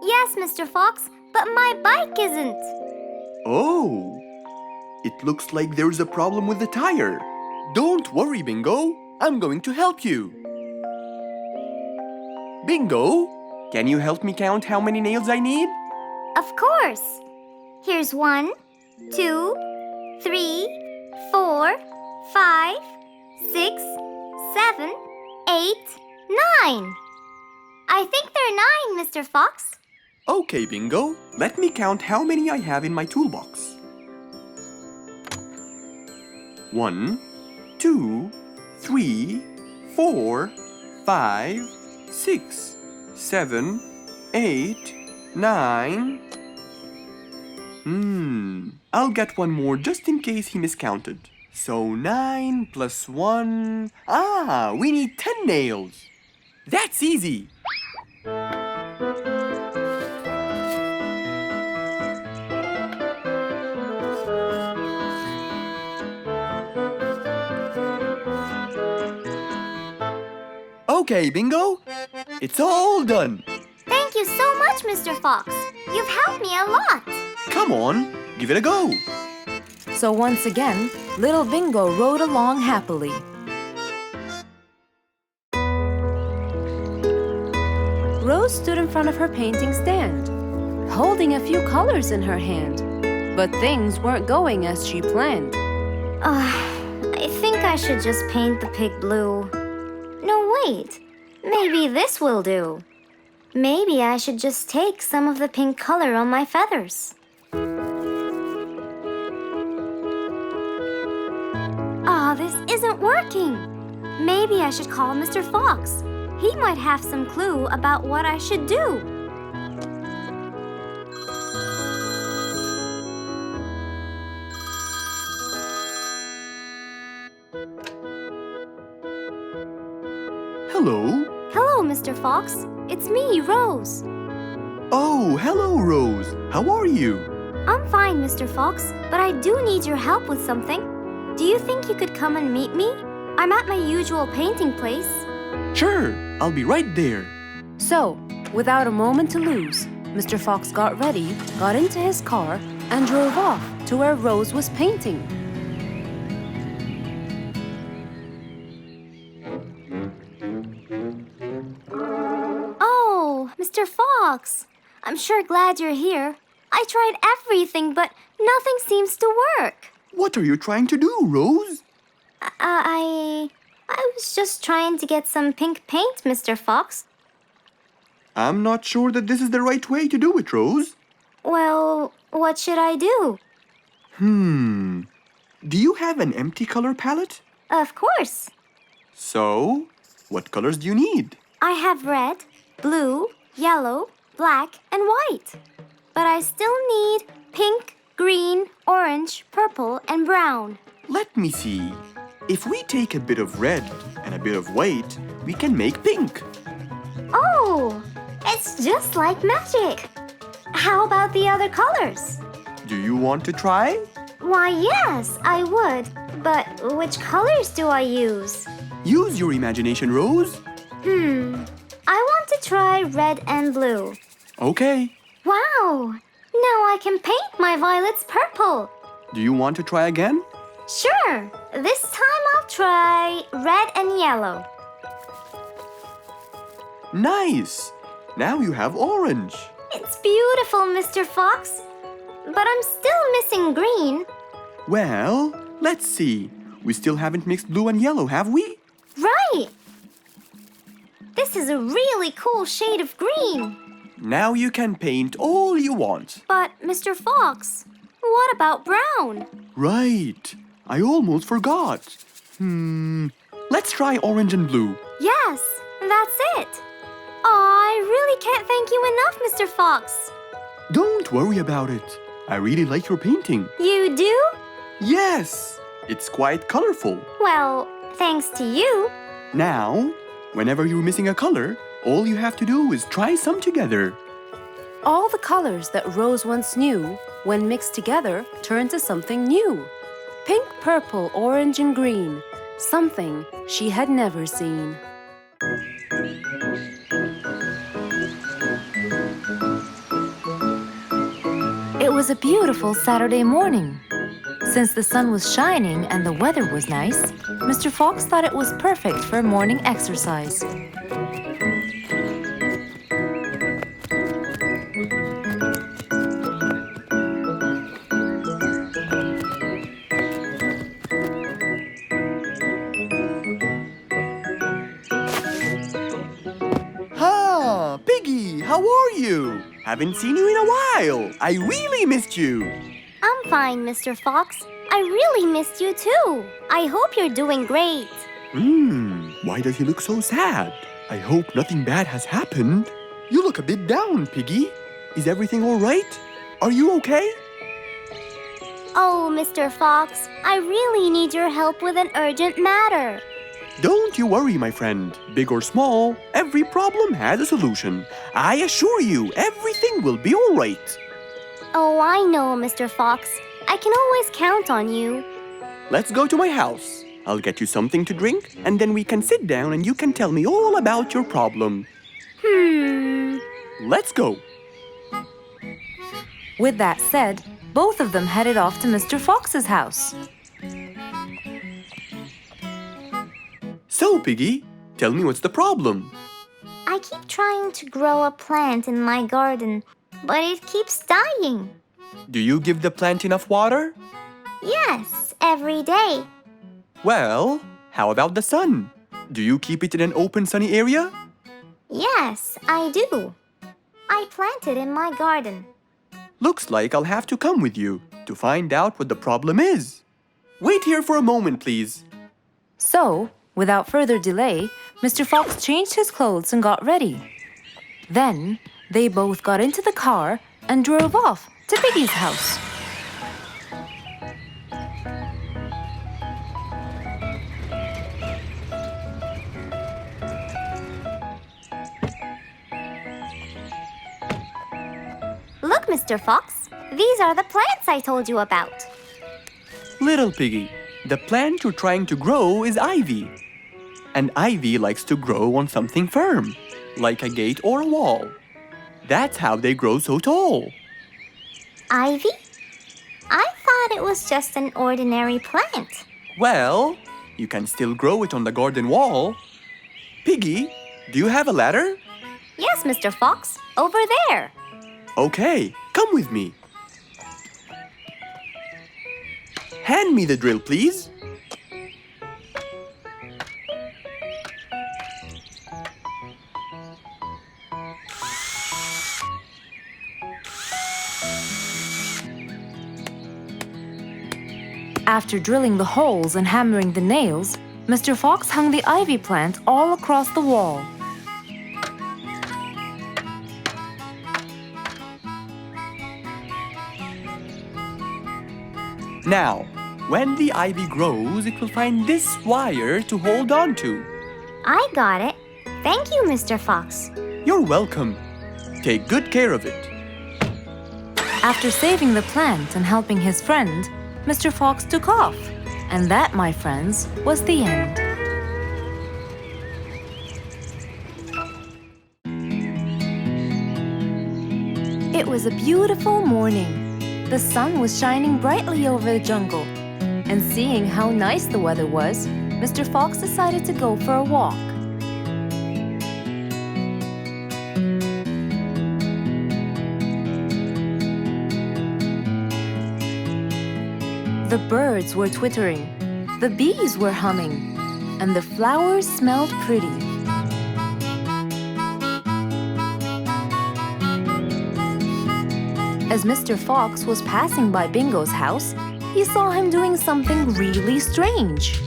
Yes, Mr. Fox, but my bike isn't.
Oh, it looks like there's a problem with the tire. Don't worry, Bingo. I'm going to help you. Bingo, can you help me count how many nails I need?
Of course. Here's 1, 2, 3, 4, 5, 6, 7, 8, 9. I think there are 9, Mr. Fox.
Okay, Bingo. Let me count how many I have in my toolbox. 1, 2, 3, 4, 5, 6, 7, 8, 9. I'll get one more just in case he miscounted. So 9 plus 1. We need 10 nails. That's easy. Okay, Bingo. It's all done.
Thank you so much, Mr. Fox. You've helped me a lot.
Come on, give it a go.
So once again, little Bingo rode along happily. Rose stood in front of her painting stand, holding a few colors in her hand. But things weren't going as she planned.
I think I should just paint the pig blue. No, wait. Maybe this will do. Maybe I should just take some of the pink color on my feathers. This isn't working. Maybe I should call Mr. Fox. He might have some clue about what I should do.
Hello.
Hello, Mr. Fox. It's me, Rose.
Oh, hello, Rose. How are you?
I'm fine, Mr. Fox, but I do need your help with something. Do you think you could come and meet me? I'm at my usual painting place.
Sure, I'll be right there.
So, without a moment to lose, Mr. Fox got ready, got into his car, and drove off to where Rose was painting.
Oh, Mr. Fox. I'm sure glad you're here. I tried everything, but nothing seems to work.
What are you trying to do, Rose?
I was just trying to get some pink paint, Mr. Fox.
I'm not sure that this is the right way to do it, Rose.
Well, what should I do?
Do you have an empty color palette?
Of course.
So, what colors do you need?
I have red, blue, yellow, black, and white. But I still need pink, green, orange, purple, and brown.
Let me see. If we take a bit of red and a bit of white, we can make pink.
Oh, it's just like magic. How about the other colors?
Do you want to try?
Why, yes, I would. But which colors do I use?
Use your imagination, Rose.
I want to try red and blue.
Okay.
Wow! Now I can paint my violets purple.
Do you want to try again?
Sure. This time I'll try red and yellow.
Nice! Now you have orange.
It's beautiful, Mr. Fox. But I'm still missing green.
Well, let's see. We still haven't mixed blue and yellow, have we?
Right! This is a really cool shade of green.
Now you can paint all you want.
But, Mr. Fox, what about brown?
Right. I almost forgot. Let's try orange and blue.
Yes, that's it. I really can't thank you enough, Mr. Fox.
Don't worry about it. I really like your painting.
You do?
Yes! It's quite colorful.
Well, thanks to you.
Now, whenever you're missing a color, all you have to do is try some together.
All the colors that Rose once knew, when mixed together, turned to something new. Pink, purple, orange, and green. Something she had never seen.
It was a beautiful Saturday morning. Since the sun was shining and the weather was nice, Mr. Fox thought it was perfect for morning exercise.
Ah, Piggy, how are you? Haven't seen you in a while. I really missed you.
I'm fine, Mr. Fox. I really missed you too. I hope you're doing great.
Why does he look so sad? I hope nothing bad has happened. You look a bit down, Piggy. Is everything all right? Are you okay?
Oh, Mr. Fox, I really need your help with an urgent matter.
Don't you worry, my friend. Big or small, every problem has a solution. I assure you, everything will be all right.
Oh, I know, Mr. Fox. I can always count on you.
Let's go to my house. I'll get you something to drink, and then we can sit down and you can tell me all about your problem. Let's go.
With that said, both of them headed off to Mr. Fox's house.
So, Piggy, tell me what's the problem?
I keep trying to grow a plant in my garden, but it keeps dying.
Do you give the plant enough water?
Yes, every day.
Well, how about the sun? Do you keep it in an open sunny area?
Yes, I do. I plant it in my garden.
Looks like I'll have to come with you to find out what the problem is. Wait here for a moment, please.
So, without further delay, Mr. Fox changed his clothes and got ready. Then, they both got into the car and drove off to Piggy's house.
Look, Mr. Fox, these are the plants I told you about.
Little Piggy, the plant you're trying to grow is ivy. And ivy likes to grow on something firm, like a gate or a wall. That's how they grow so tall.
Ivy? I thought it was just an ordinary plant.
Well, you can still grow it on the garden wall. Piggy, do you have a ladder?
Yes, Mr. Fox, over there.
Okay, come with me. Hand me the drill, please.
After drilling the holes and hammering the nails, Mr. Fox hung the ivy plant all across the wall.
Now, when the ivy grows, it will find this wire to hold on to.
I got it. Thank you, Mr. Fox.
You're welcome. Take good care of it.
After saving the plant and helping his friend, Mr. Fox took off. And that, my friends, was the end. It was a beautiful morning. The sun was shining brightly over the jungle. And seeing how nice the weather was, Mr. Fox decided to go for a walk. The birds were twittering, the bees were humming, and the flowers smelled pretty. As Mr. Fox was passing by Bingo's house, he saw him doing something really strange.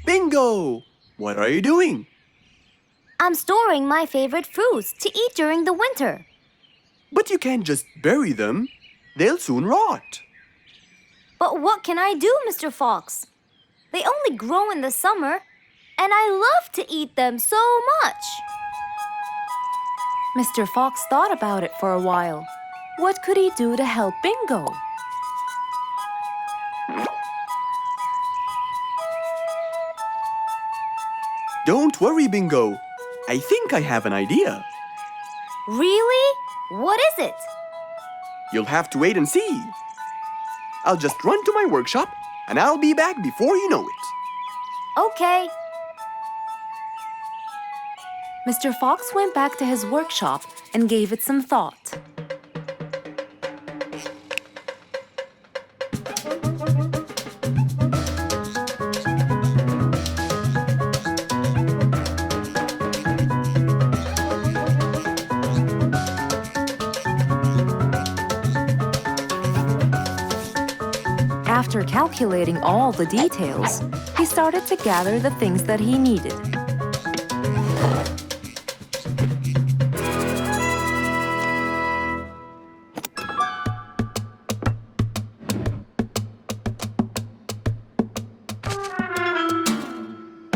Bingo! What are you doing?
I'm storing my favorite fruits to eat during the winter.
But you can't just bury them. They'll soon rot.
But what can I do, Mr. Fox? They only grow in the summer, and I love to eat them so much.
Mr. Fox thought about it for a while. What could he do to help Bingo?
Don't worry, Bingo. I think I have an idea.
Really? What is it?
You'll have to wait and see. I'll just run to my workshop, and I'll be back before you know it.
Okay.
Mr. Fox went back to his workshop and gave it some thought. After calculating all the details, he started to gather the things that he needed.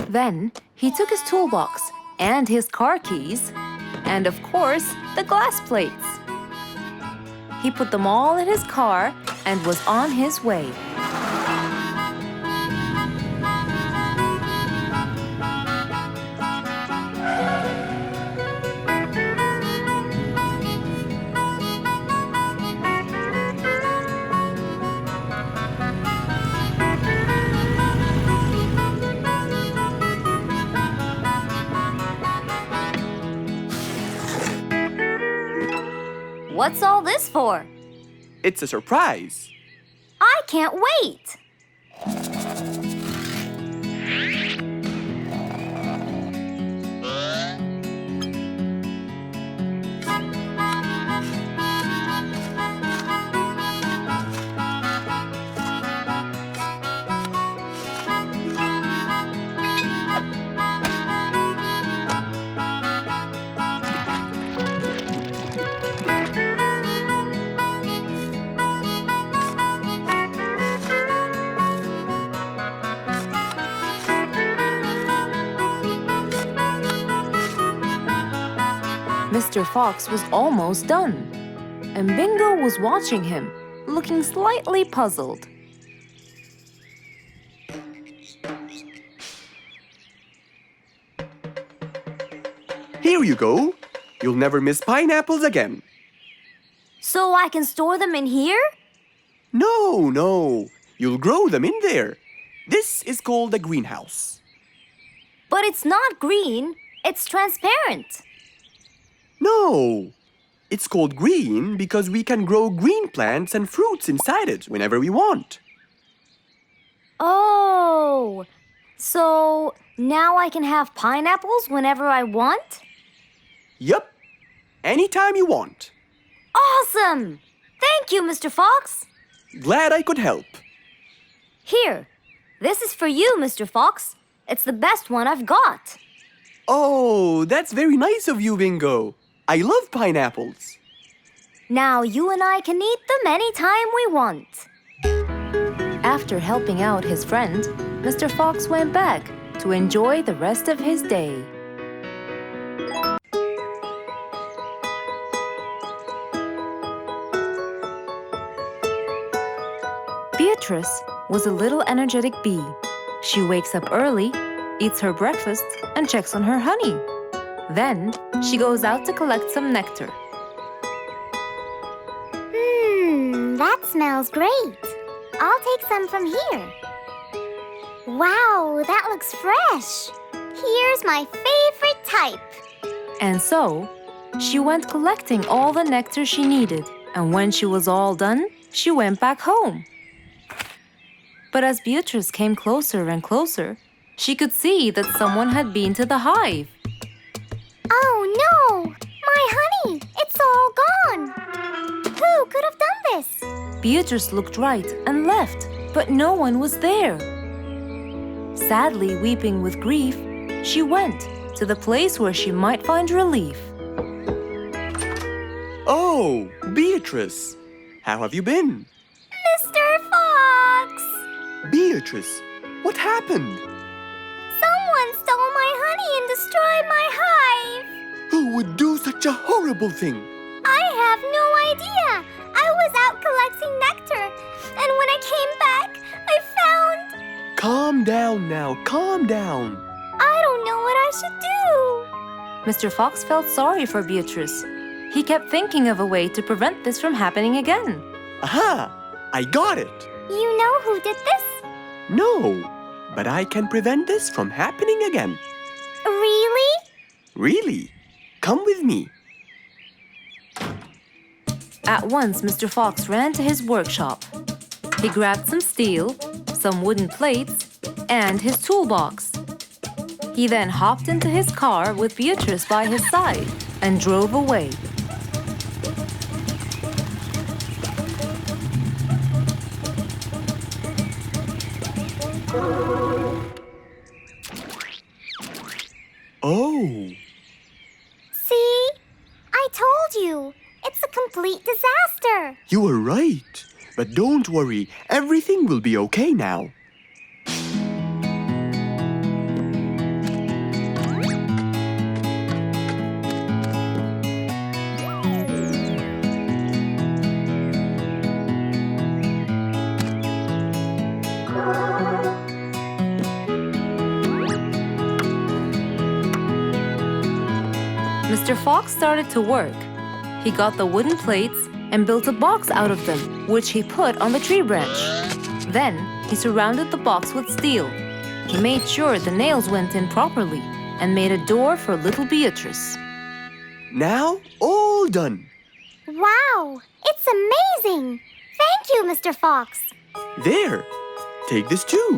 Then he took his toolbox and his car keys, and of course, the glass plates. He put them all in his car and was on his way.
What's all this for?
It's a surprise.
I can't wait.
Mr. Fox was almost done, and Bingo was watching him, looking slightly puzzled.
Here you go. You'll never miss pineapples again.
So I can store them in here?
No. You'll grow them in there. This is called a greenhouse.
But it's not green. It's transparent.
No. It's called green because we can grow green plants and fruits inside it whenever we want.
Oh, so now I can have pineapples whenever I want?
Yup. Anytime you want.
Awesome! Thank you, Mr. Fox.
Glad I could help.
Here, this is for you, Mr. Fox. It's the best one I've got.
Oh, that's very nice of you, Bingo. I love pineapples.
Now you and I can eat them anytime we want.
After helping out his friend, Mr. Fox went back to enjoy the rest of his day. Beatrice was a little energetic bee. She wakes up early, eats her breakfast, and checks on her honey. Then, she goes out to collect some nectar.
That smells great. I'll take some from here. Wow, that looks fresh. Here's my favorite type.
And so, she went collecting all the nectar she needed, and when she was all done, she went back home. But as Beatrice came closer and closer, she could see that someone had been to the hive.
Oh no! My honey! It's all gone! Who could have done this?
Beatrice looked right and left, but no one was there. Sadly weeping with grief, she went to the place where she might find relief.
Oh, Beatrice. How have you been?
Mr. Fox!
Beatrice, what happened?
Someone stole my honey and destroyed my hive.
Who would do such a horrible thing?
I have no idea. I was out collecting nectar, and when I came back, I found...
Calm down now, calm down.
I don't know what I should do.
Mr. Fox felt sorry for Beatrice. He kept thinking of a way to prevent this from happening again.
Aha! I got it.
You know who did this?
No, but I can prevent this from happening again.
Really?
Really? Come with me.
At once, Mr. Fox ran to his workshop. He grabbed some steel, some wooden plates, and his toolbox. He then hopped into his car with Beatrice by his side and drove away.
Oh,
See? I told you. It's a complete disaster.
you were right. But don't worry, everything will be okay now.
Mr. Fox started to work. He got the wooden plates and built a box out of them, which he put on the tree branch. Then, he surrounded the box with steel. He made sure the nails went in properly and made a door for little Beatrice.
Now, all done.
Wow! It's amazing! Thank you, Mr. Fox.
There, take this too.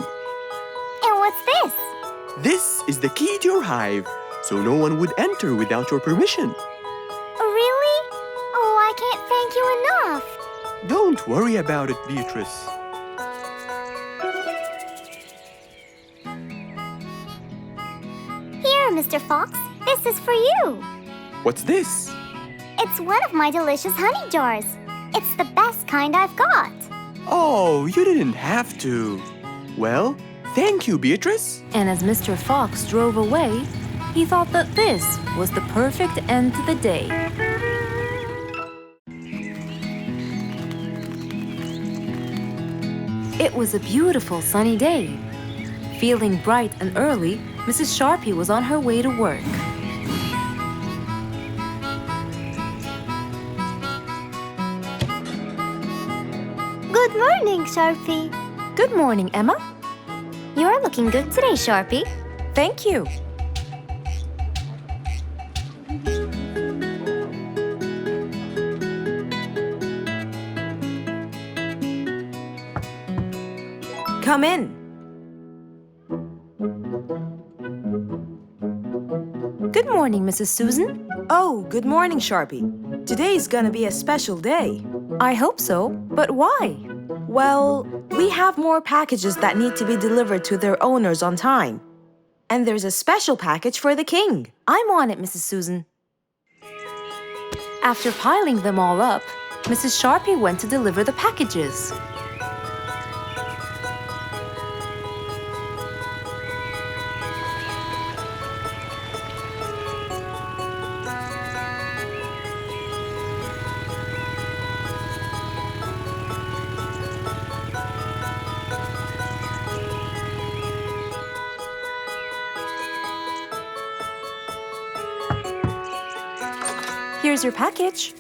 And what's this?
This is the key to your hive, so no one would enter without your permission.
Really? Oh, I can't thank you enough.
Don't worry about it, Beatrice.
Here, Mr. Fox. This is for you.
What's this?
It's one of my delicious honey jars. It's the best kind I've got.
Oh, you didn't have to. Well, thank you, Beatrice.
And as Mr. Fox drove away, he thought that this was the perfect end to the day. It was a beautiful sunny day. Feeling bright and early, Mrs. Sharpie was on her way to work.
Good morning, Sharpie.
Good morning, Emma.
You're looking good today, Sharpie.
Thank you. Come in. Good morning, Mrs. Susan.
Oh, good morning, Sharpie. Today's gonna be a special day.
I hope so, but why?
Well, we have more packages that need to be delivered to their owners on time. And there's a special package for the king.
I'm on it, Mrs. Susan. After piling them all up, Mrs. Sharpie went to deliver the packages. Here's your package.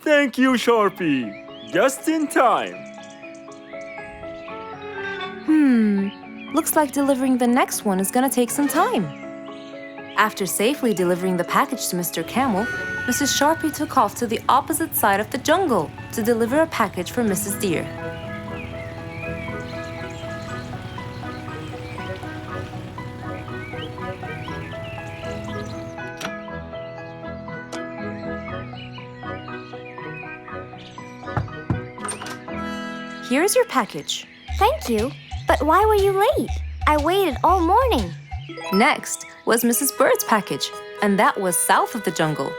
Thank you, Sharpie. Just in time.
Looks like delivering the next one is gonna take some time. After safely delivering the package to Mr. Camel, Mrs. Sharpie took off to the opposite side of the jungle to deliver a package for Mrs. Deer. Here's your package.
Thank you. But why were you late? I waited all morning.
Next was Mrs. Bird's package, and that was south of the jungle.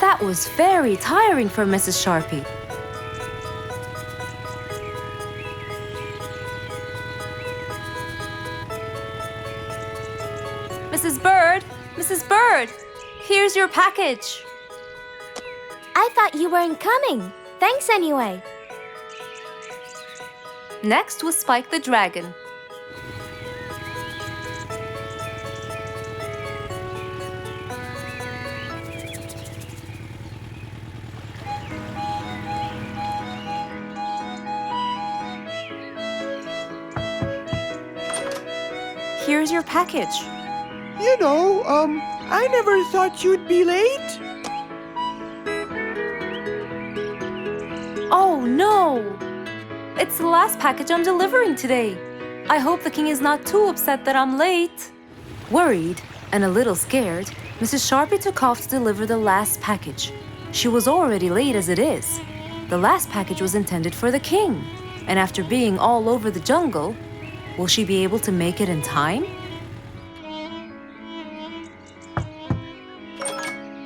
That was very tiring for Mrs. Sharpie. Mrs. Bird! Mrs. Bird! Here's your package.
I thought you weren't coming. Thanks anyway.
Next was Spike the Dragon. Here's your package.
I never thought you'd be late.
Oh no! It's the last package I'm delivering today. I hope the king is not too upset that I'm late. Worried and a little scared, Mrs. Sharpie took off to deliver the last package. She was already late as it is. The last package was intended for the king, and after being all over the jungle, will she be able to make it in time?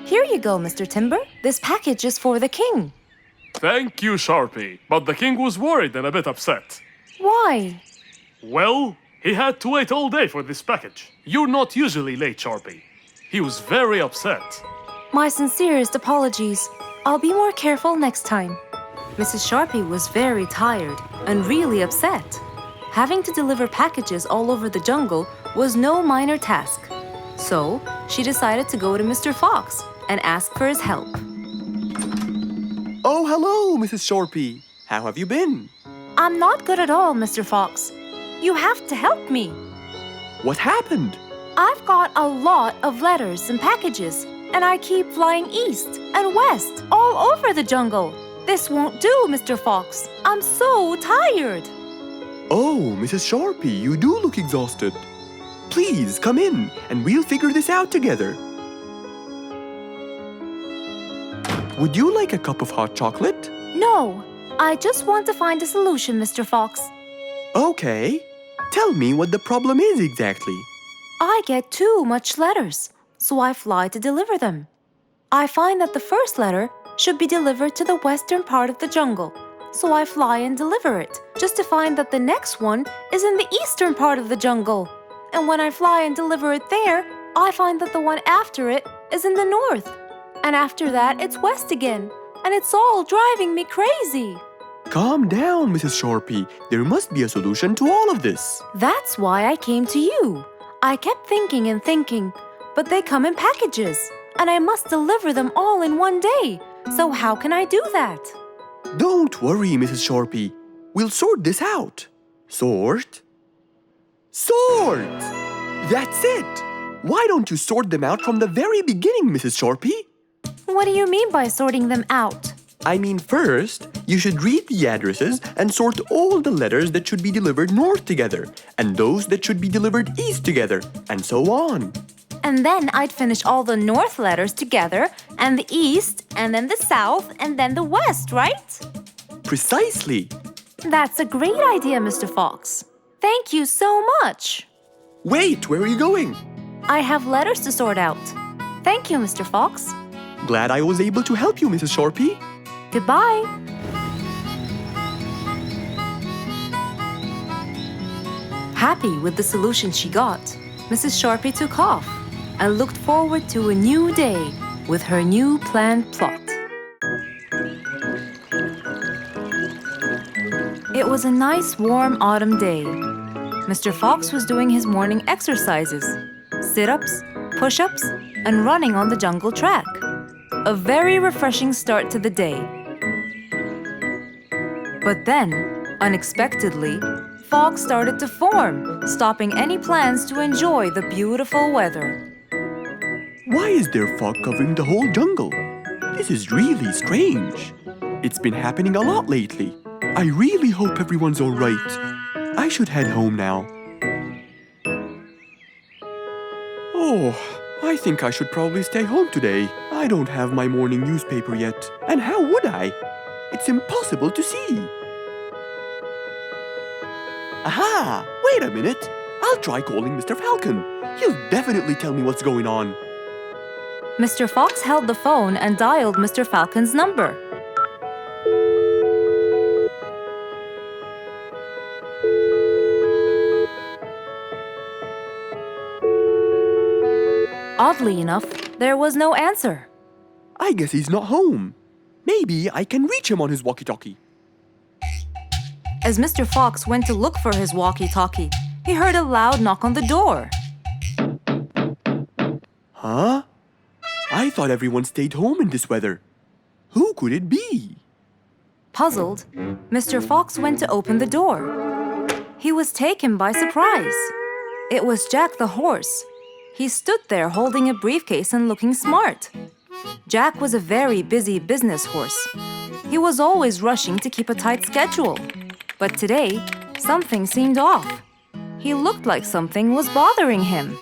Here you go, Mr. Timber. This package is for the king.
Thank you, Sharpie. But the king was worried and a bit upset.
Why?
Well, he had to wait all day for this package. You're not usually late, Sharpie. He was very upset.
My sincerest apologies. I'll be more careful next time. Mrs. Sharpie was very tired and really upset. Having to deliver packages all over the jungle was no minor task. So, she decided to go to Mr. Fox and ask for his help.
Oh, hello, Mrs. Sharpie. How have you been?
I'm not good at all, Mr. Fox. You have to help me.
What happened?
I've got a lot of letters and packages, and I keep flying east and west all over the jungle. This won't do, Mr. Fox. I'm so tired.
Oh, Mrs. Sharpie, you do look exhausted. Please come in and we'll figure this out together. Would you like a cup of hot chocolate?
No, I just want to find a solution, Mr. Fox.
Okay. Tell me what the problem is exactly.
I get too much letters, so I fly to deliver them. I find that the first letter should be delivered to the western part of the jungle, so I fly and deliver it, just to find that the next one is in the eastern part of the jungle. And when I fly and deliver it there, I find that the one after it is in the north. And after that, it's west again. And it's all driving me crazy.
Calm down, Mrs. Sharpie. There must be a solution to all of this.
That's why I came to you. I kept thinking and thinking, but they come in packages, and I must deliver them all in one day. So how can I do that?
Don't worry, Mrs. Sharpie. We'll sort this out. Sort? Sort! That's it! Why don't you sort them out from the very beginning, Mrs. Sharpie?
What do you mean by sorting them out?
I mean, first, you should read the addresses and sort all the letters that should be delivered north together, and those that should be delivered east together, and so on.
And then I'd finish all the north letters together, and the east, and then the south, and then the west, right?
Precisely.
That's a great idea, Mr. Fox. Thank you so much.
Wait, where are you going?
I have letters to sort out. Thank you, Mr. Fox.
Glad I was able to help you, Mrs. Sharpie.
Goodbye. Happy with the solution she got, Mrs. Sharpie took off and looked forward to a new day with her new planned plot. It was a nice warm autumn day. Mr. Fox was doing his morning exercises, sit-ups, push-ups, and running on the jungle track. A very refreshing start to the day. But then, unexpectedly, fog started to form, stopping any plans to enjoy the beautiful weather.
Why is there fog covering the whole jungle? This is really strange. It's been happening a lot lately. I really hope everyone's all right. I should head home now. Oh, I think I should probably stay home today. I don't have my morning newspaper yet. And how would I? It's impossible to see. Aha! Wait a minute. I'll try calling Mr. Falcon. He'll definitely tell me what's going on.
Mr. Fox held the phone and dialed Mr. Falcon's number. Oddly enough, there was no answer.
I guess he's not home. Maybe I can reach him on his walkie-talkie.
As Mr. Fox went to look for his walkie-talkie, he heard a loud knock on the door.
Huh? I thought everyone stayed home in this weather. Who could it be?
Puzzled, Mr. Fox went to open the door. He was taken by surprise. It was Jack the horse. He stood there holding a briefcase and looking smart. Jack was a very busy business horse. He was always rushing to keep a tight schedule. But today, something seemed off. He looked like something was bothering him.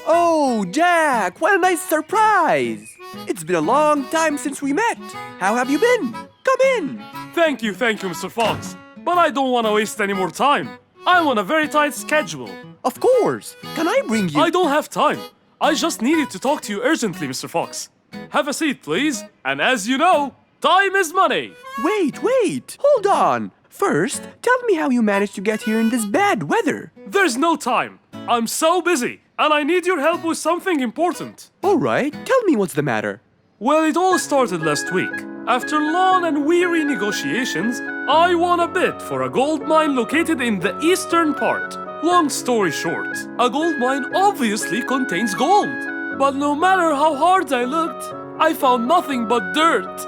Oh, Jack, what a nice surprise! It's been a long time since we met. How have you been? Come in.
Thank you, Mr. Fox. But I don't want to waste any more time. I'm on a very tight schedule.
Of course. Can I bring you...
I don't have time. I just needed to talk to you urgently, Mr. Fox. Have a seat, please. And as you know, time is money.
Wait. Hold on. First, tell me how you managed to get here in this bad weather.
There's no time. I'm so busy, and I need your help with something important.
All right, tell me what's the matter.
Well, it all started last week. After long and weary negotiations, I won a bid for a gold mine located in the eastern part. Long story short, a gold mine obviously contains gold. But no matter how hard I looked, I found nothing but dirt.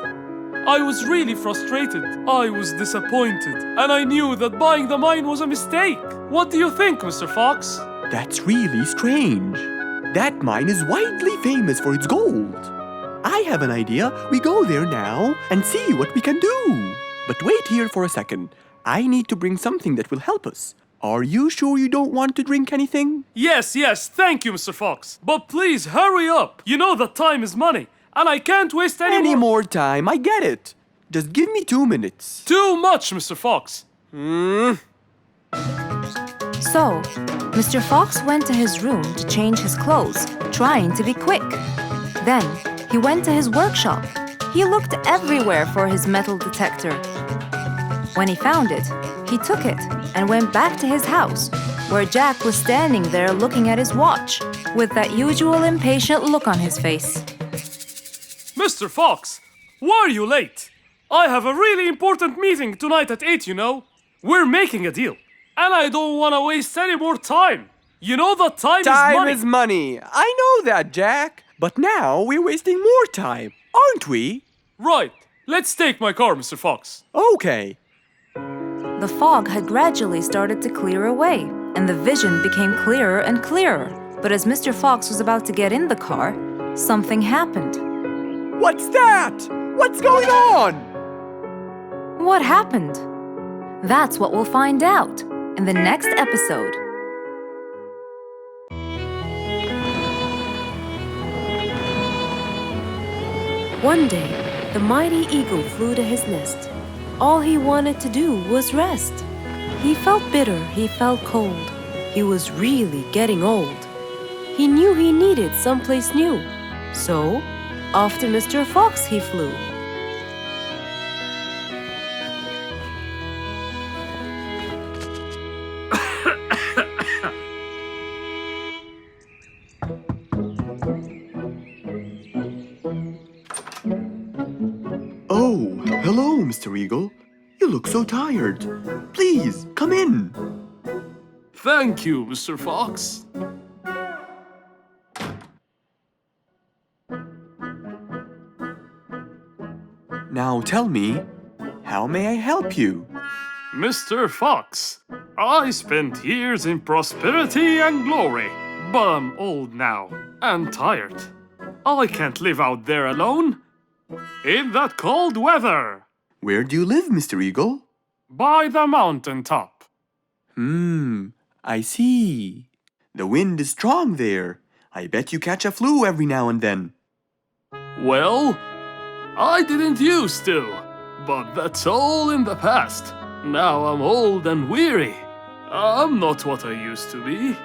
I was really frustrated. I was disappointed. And I knew that buying the mine was a mistake. What do you think, Mr. Fox?
That's really strange. That mine is widely famous for its gold. I have an idea. We go there now and see what we can do. But wait here for a second. I need to bring something that will help us. Are you sure you don't want to drink anything?
Yes, thank you, Mr. Fox. But please, hurry up. You know that time is money, and I can't waste any
more time. I get it. Just give me 2 minutes.
Too much, Mr. Fox.
So, Mr. Fox went to his room to change his clothes, trying to be quick. Then, he went to his workshop. He looked everywhere for his metal detector. When he found it, he took it and went back to his house, where Jack was standing there looking at his watch, with that usual impatient look on his face.
Mr. Fox, why are you late? I have a really important meeting tonight at 8, you know. We're making a deal, and I don't want to waste any more time. You know that time is money.
Time is money. I know that, Jack. But now we're wasting more time, aren't we?
Right. Let's take my car, Mr. Fox.
Okay.
The fog had gradually started to clear away, and the vision became clearer and clearer. But as Mr. Fox was about to get in the car, something happened.
What's that? What's going on?
What happened? That's what we'll find out in the next episode.
One day, the mighty eagle flew to his nest. All he wanted to do was rest. He felt bitter, he felt cold. He was really getting old. He knew he needed someplace new. So, off to Mr. Fox he flew.
Oh, hello, Mr. Eagle. You look so tired. Please, come in.
Thank you, Mr. Fox.
Now tell me, how may I help you?
Mr. Fox, I spent years in prosperity and glory, but I'm old now and tired. I can't live out there alone in that cold weather.
Where do you live, Mr. Eagle?
By the mountain top.
I see. The wind is strong there. I bet you catch a flu every now and then.
Well, I didn't used to, but that's all in the past. Now I'm old and weary. I'm not what I used to be.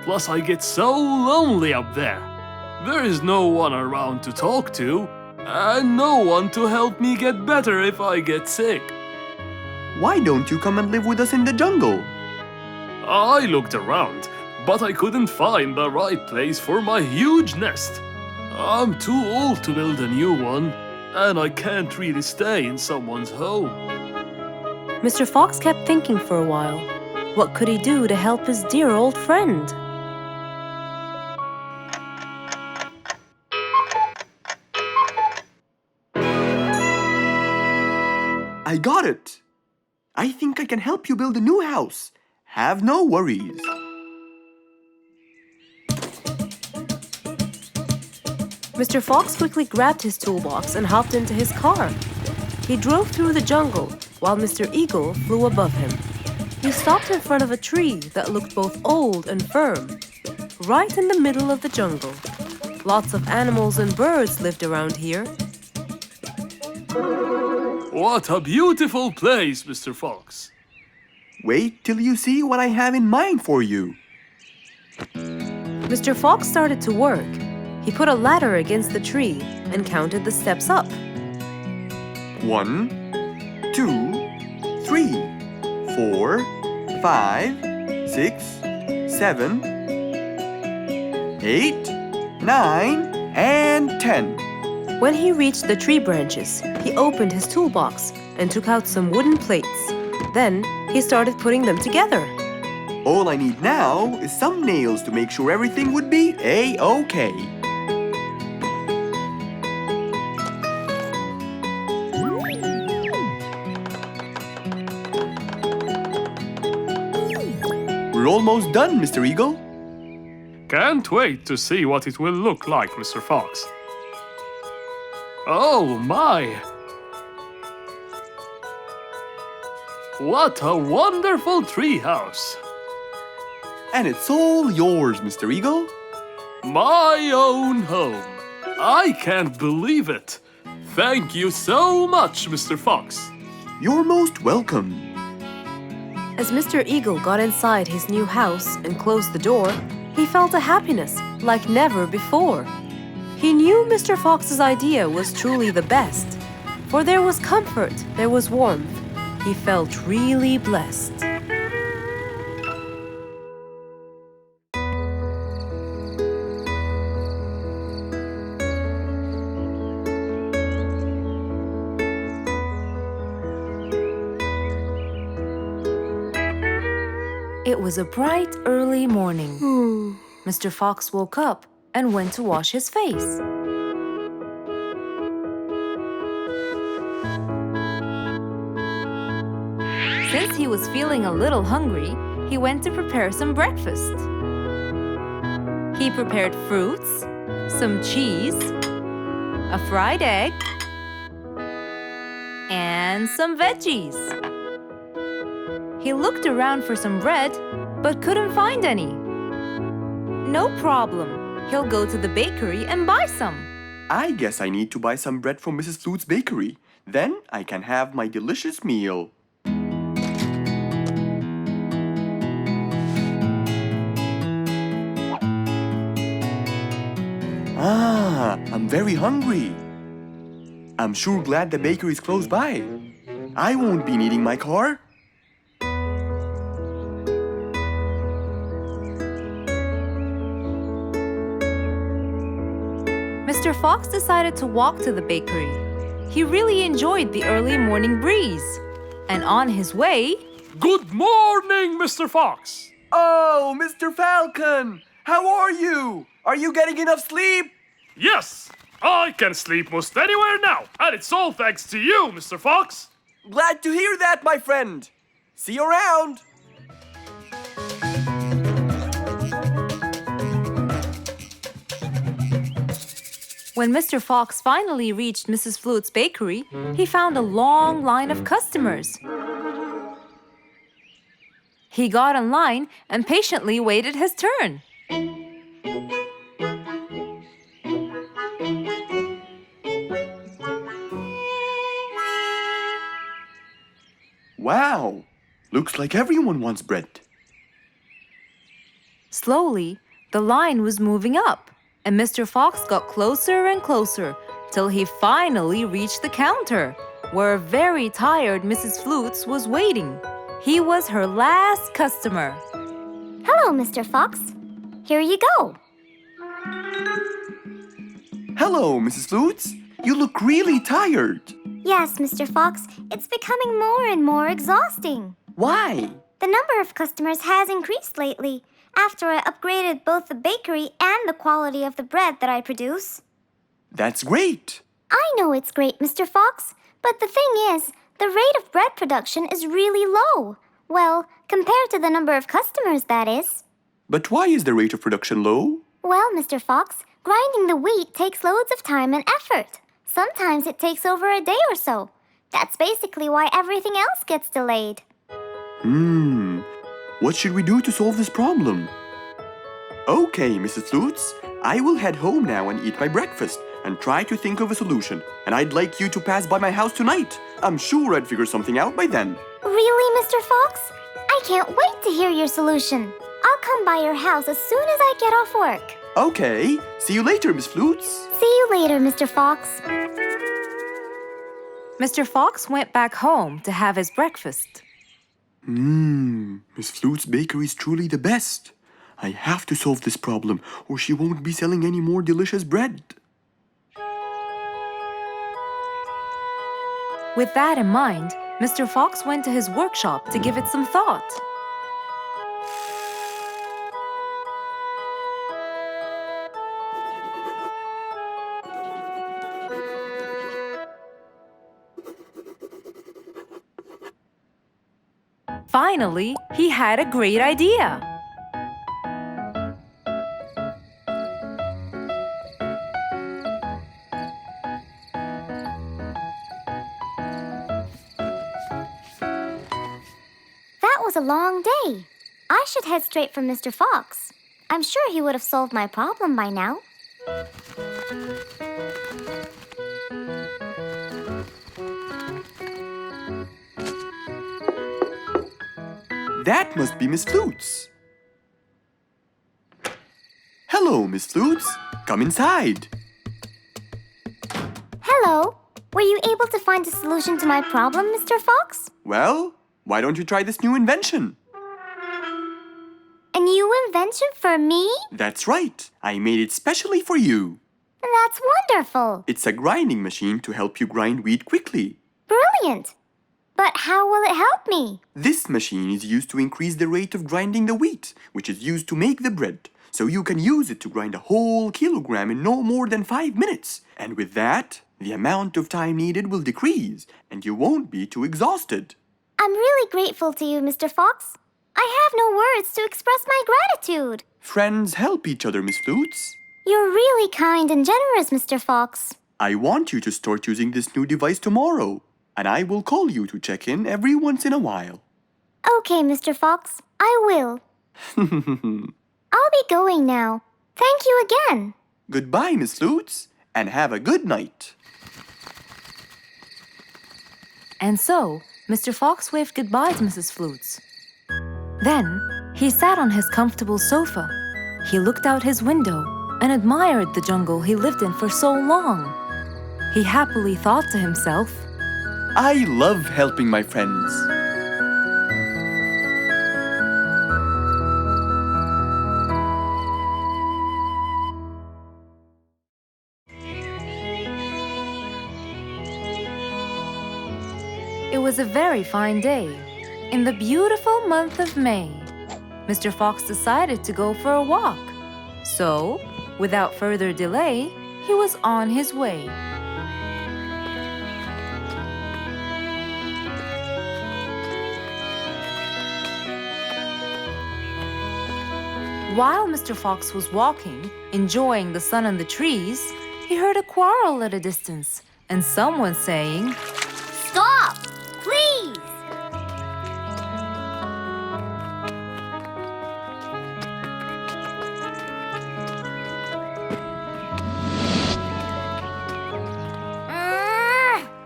Plus I get so lonely up there. There is no one around to talk to, and no one to help me get better if I get sick.
Why don't you come and live with us in the jungle?
I looked around, but I couldn't find the right place for my huge nest. I'm too old to build a new one, and I can't really stay in someone's home.
Mr. Fox kept thinking for a while. What could he do to help his dear old friend?
I got it! I think I can help you build a new house. Have no worries.
Mr. Fox quickly grabbed his toolbox and hopped into his car. He drove through the jungle while Mr. Eagle flew above him. He stopped in front of a tree that looked both old and firm, right in the middle of the jungle. Lots of animals and birds lived around here.
What a beautiful place, Mr. Fox.
Wait till you see what I have in mind for you.
Mr. Fox started to work. He put a ladder against the tree and counted the steps up.
1, 2, 3, 4, 5, 6, 7, 8, 9, and 10.
When he reached the tree branches, he opened his toolbox and took out some wooden plates. Then he started putting them together.
All I need now is some nails to make sure everything would be A-OK. We're almost done, Mr. Eagle.
Can't wait to see what it will look like, Mr. Fox. Oh my! What a wonderful treehouse!
And it's all yours, Mr. Eagle.
My own home. I can't believe it. Thank you so much, Mr. Fox.
You're most welcome.
As Mr. Eagle got inside his new house and closed the door, he felt a happiness like never before. He knew Mr. Fox's idea was truly the best, for there was comfort, there was warmth. He felt really blessed.
It was a bright, early morning. Mr. Fox woke up and went to wash his face. Since he was feeling a little hungry, he went to prepare some breakfast. He prepared fruits, some cheese, a fried egg, and some veggies. He looked around for some bread, but couldn't find any. No problem. He'll go to the bakery and buy some.
I guess I need to buy some bread from Mrs. Flute's bakery. Then I can have my delicious meal. I'm very hungry. I'm sure glad the bakery is close by. I won't be needing my car.
Mr. Fox decided to walk to the bakery. He really enjoyed the early morning breeze. And on his way...
Good morning, Mr. Fox!
Oh, Mr. Falcon! How are you? Are you getting enough sleep?
Yes! I can sleep most anywhere now, and it's all thanks to you, Mr. Fox!
Glad to hear that, my friend. See you around.
When Mr. Fox finally reached Mrs. Flute's bakery, he found a long line of customers. He got in line and patiently waited his turn.
Wow! Looks like everyone wants bread.
Slowly, the line was moving up, and Mr. Fox got closer and closer till he finally reached the counter, where a very tired Mrs. Flutes was waiting. He was her last customer.
Hello, Mr. Fox. Here you go.
Hello, Mrs. Flutes. You look really tired.
Yes, Mr. Fox, it's becoming more and more exhausting.
Why?
The number of customers has increased lately after I upgraded both the bakery and the quality of the bread that I produce.
That's great.
I know it's great, Mr. Fox, but the thing is, the rate of bread production is really low. Well, compared to the number of customers, that is.
But why is the rate of production low?
Well, Mr. Fox, grinding the wheat takes loads of time and effort. Sometimes it takes over a day or so. That's basically why everything else gets delayed.
What should we do to solve this problem? Okay, Mrs. Flutes, I will head home now and eat my breakfast and try to think of a solution. And I'd like you to pass by my house tonight. I'm sure I'd figure something out by then.
Really, Mr. Fox? I can't wait to hear your solution. I'll come by your house as soon as I get off work.
Okay, see you later, Miss Flutes.
See you later, Mr. Fox.
Mr. Fox went back home to have his breakfast.
Miss Flute's bakery is truly the best. I have to solve this problem or she won't be selling any more delicious bread.
With that in mind, Mr. Fox went to his workshop to give it some thought. Finally, he had a great idea.
That was a long day. I should head straight for Mr. Fox. I'm sure he would have solved my problem by now.
That must be Miss Flutes. Hello, Miss Flutes. Come inside.
Hello. Were you able to find a solution to my problem, Mr. Fox?
Well, why don't you try this new invention?
A new invention for me?
That's right. I made it specially for you.
That's wonderful.
It's a grinding machine to help you grind wheat quickly.
Brilliant. But how will it help me?
This machine is used to increase the rate of grinding the wheat, which is used to make the bread. So you can use it to grind a whole kilogram in no more than 5 minutes. And with that, the amount of time needed will decrease, and you won't be too exhausted.
I'm really grateful to you, Mr. Fox. I have no words to express my gratitude.
Friends help each other, Miss Flutes.
You're really kind and generous, Mr. Fox.
I want you to start using this new device tomorrow, and I will call you to check in every once in a while.
Okay, Mr. Fox, I will. I'll be going now. Thank you again.
Goodbye, Miss Flutes, and have a good night.
And so, Mr. Fox waved goodbye to Mrs. Flutes. Then, he sat on his comfortable sofa. He looked out his window and admired the jungle he lived in for so long. He happily thought to himself,
I love helping my friends.
it was a very fine day. In the beautiful month of May, Mr. Fox decided to go for a walk. So, without further delay, he was on his way. While Mr. Fox was walking, enjoying the sun and the trees, he heard a quarrel at a distance and someone saying,
Stop! Please!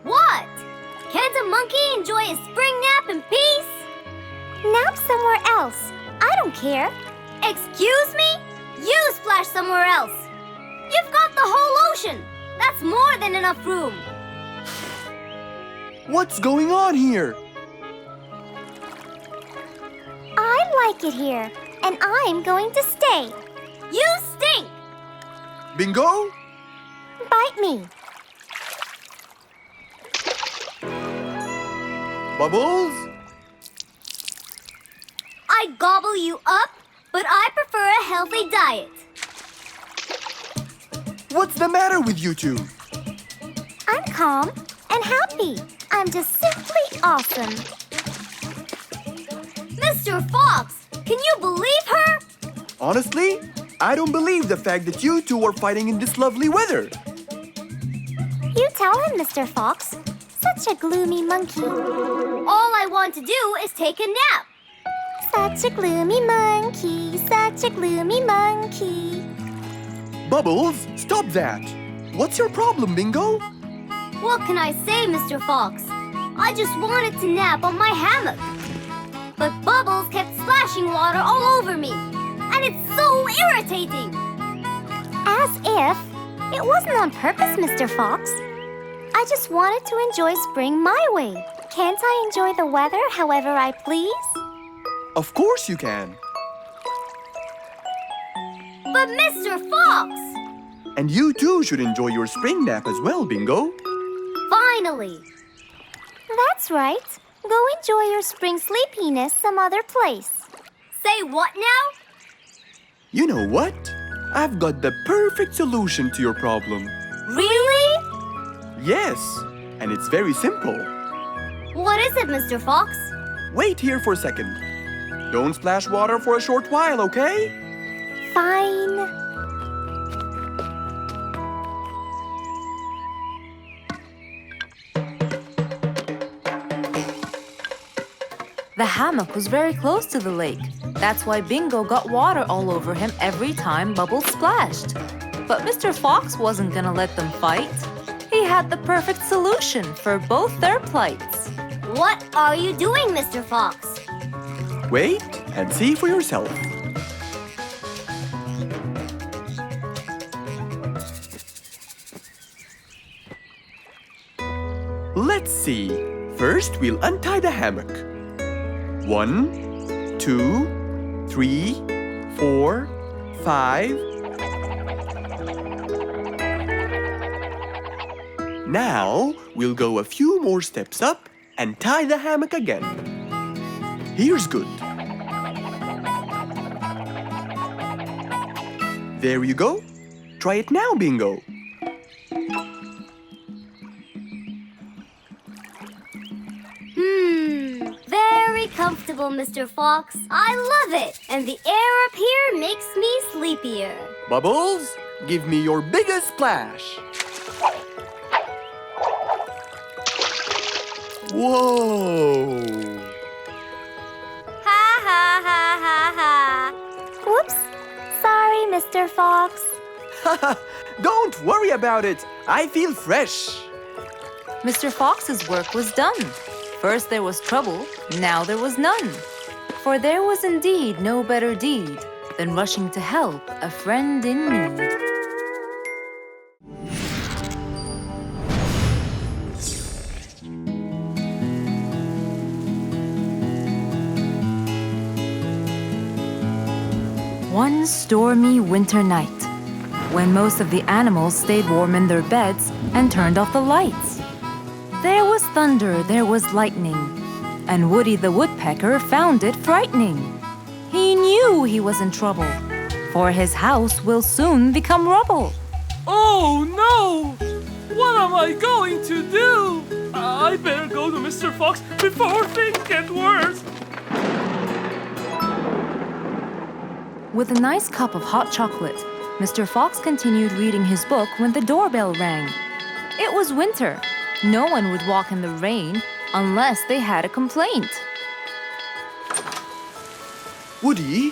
What? Can't a monkey enjoy a spring nap in peace? Nap somewhere else. I don't care. Excuse me? You splash somewhere else. You've got the whole ocean. That's more than enough room.
What's going on here?
I like it here, and I'm going to stay. You stink!
Bingo?
Bite me.
Bubbles?
I gobble you up, but I prefer a healthy diet.
What's the matter with you two?
I'm calm and happy. I'm just simply awesome. Mr. Fox, can you believe her?
Honestly, I don't believe the fact that you two are fighting in this lovely weather.
You tell him, Mr. Fox. Such a gloomy monkey. All I want to do is take a nap. Such a gloomy monkey, such a gloomy monkey.
Bubbles, stop that. What's your problem, Bingo?
What can I say, Mr. Fox? I just wanted to nap on my hammock. But Bubbles kept splashing water all over me. And it's so irritating. As if it wasn't on purpose, Mr. Fox. I just wanted to enjoy spring my way. Can't I enjoy the weather however I please?
Of course you can.
But Mr. Fox!
And you too should enjoy your spring nap as well, Bingo.
Finally! That's right. Go enjoy your spring sleepiness some other place. Say what now?
You know what? I've got the perfect solution to your problem.
Really?
Yes, and it's very simple.
What is it, Mr. Fox?
Wait here for a second. Don't splash water for a short while, okay?
Fine.
The hammock was very close to the lake. That's why Bingo got water all over him every time Bubbles splashed. But Mr. Fox wasn't gonna let them fight. He had the perfect solution for both their plights.
What are you doing, Mr. Fox?
Wait and see for yourself. Let's see. First, we'll untie the hammock. 1, 2, 3, 4, 5. Now, we'll go a few more steps up and tie the hammock again. Here's good. There you go. Try it now, Bingo.
Very comfortable, Mr. Fox. I love it. And the air up here makes me sleepier.
Bubbles, give me your biggest splash. Whoa!
Ha ha ha ha ha. Whoops. Sorry, Mr. Fox.
Don't worry about it. I feel fresh.
Mr. Fox's work was done. First there was trouble, now there was none. For there was indeed no better deed than rushing to help a friend in need. One stormy winter night, when most of the animals stayed warm in their beds and turned off the lights. There was thunder, there was lightning, and Woody the Woodpecker found it frightening. He knew he was in trouble, for his house will soon become rubble.
Oh no! What am I going to do? I better go to Mr. Fox before things get worse.
With a nice cup of hot chocolate, Mr. Fox continued reading his book when the doorbell rang. It was winter. No one would walk in the rain unless they had a complaint.
Woody,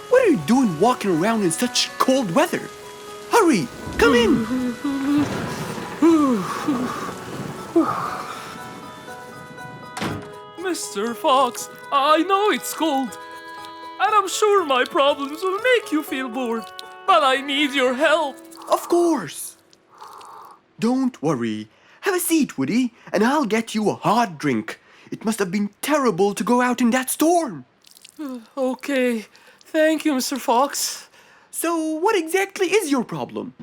what are you doing walking around in such cold weather? Hurry, come in.
Mr. Fox, I know it's cold. And I'm sure my problems will make you feel bored. But I need your help.
Of course. Don't worry. Have a seat, Woody, and I'll get you a hot drink. It must have been terrible to go out in that storm.
Okay. Thank you, Mr. Fox.
So, what exactly is your problem?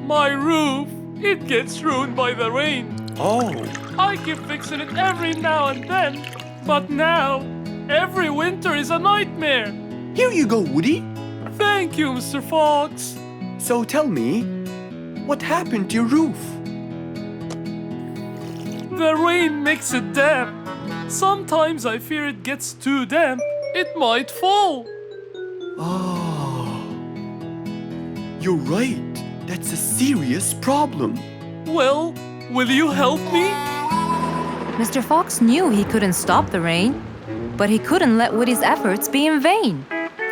My roof, it gets ruined by the rain.
Oh,
I keep fixing it every now and then, but now, every winter is a nightmare.
here you go, Woody.
Thank you, Mr. Fox.
So tell me, what happened to your roof?
The rain makes it damp. Sometimes I fear it gets too damp. It might fall.
Oh, you're right. That's a serious problem.
Well, will you help me?
Mr. Fox knew he couldn't stop the rain, but he couldn't let Woody's efforts be in vain.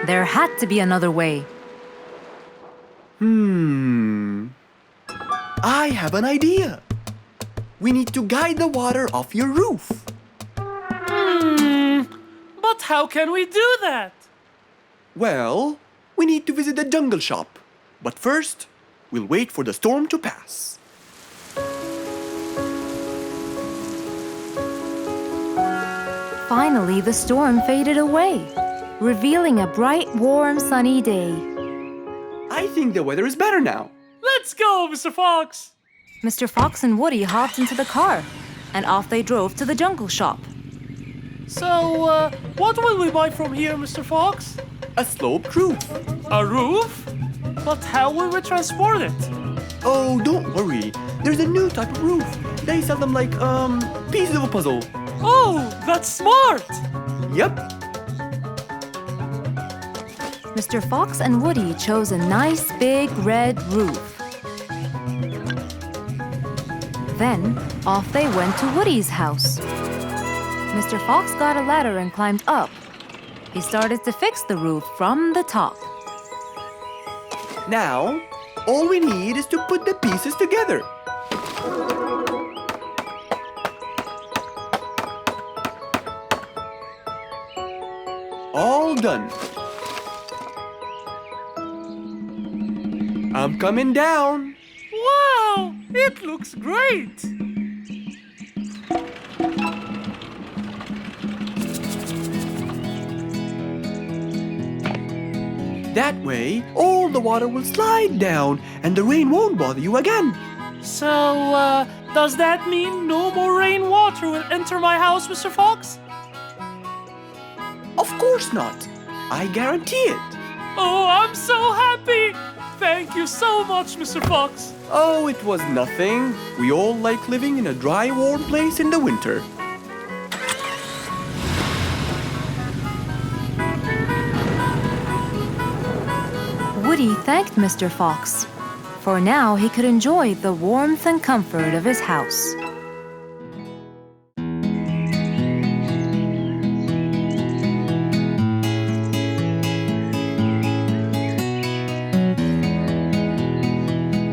There had to be another way.
I have an idea. We need to guide the water off your roof.
But how can we do that?
Well, we need to visit the jungle shop. But first, we'll wait for the storm to pass.
Finally, the storm faded away, revealing a bright, warm, sunny day.
I think the weather is better now.
Let's go, Mr. Fox.
Mr. Fox and Woody hopped into the car, and off they drove to the jungle shop.
So, what will we buy from here, Mr. Fox?
A sloped roof.
A roof? But how will we transport it?
Oh, don't worry. There's a new type of roof. They sell them like, pieces of a puzzle.
Oh, that's smart!
Yep.
Mr. Fox and Woody chose a nice big red roof. Then, off they went to Woody's house. Mr. Fox got a ladder and climbed up. He started to fix the roof from the top.
Now, all we need is to put the pieces together. All done. I'm coming down.
Wow, it looks great!
That way, all the water will slide down and the rain won't bother you again.
So, does that mean no more rainwater will enter my house, Mr. Fox?
Of course not. I guarantee it.
Oh, I'm so happy! Thank you so much, Mr. Fox.
Oh, it was nothing. We all like living in a dry, warm place in the winter.
Woody thanked Mr. Fox, for now he could enjoy the warmth and comfort of his house.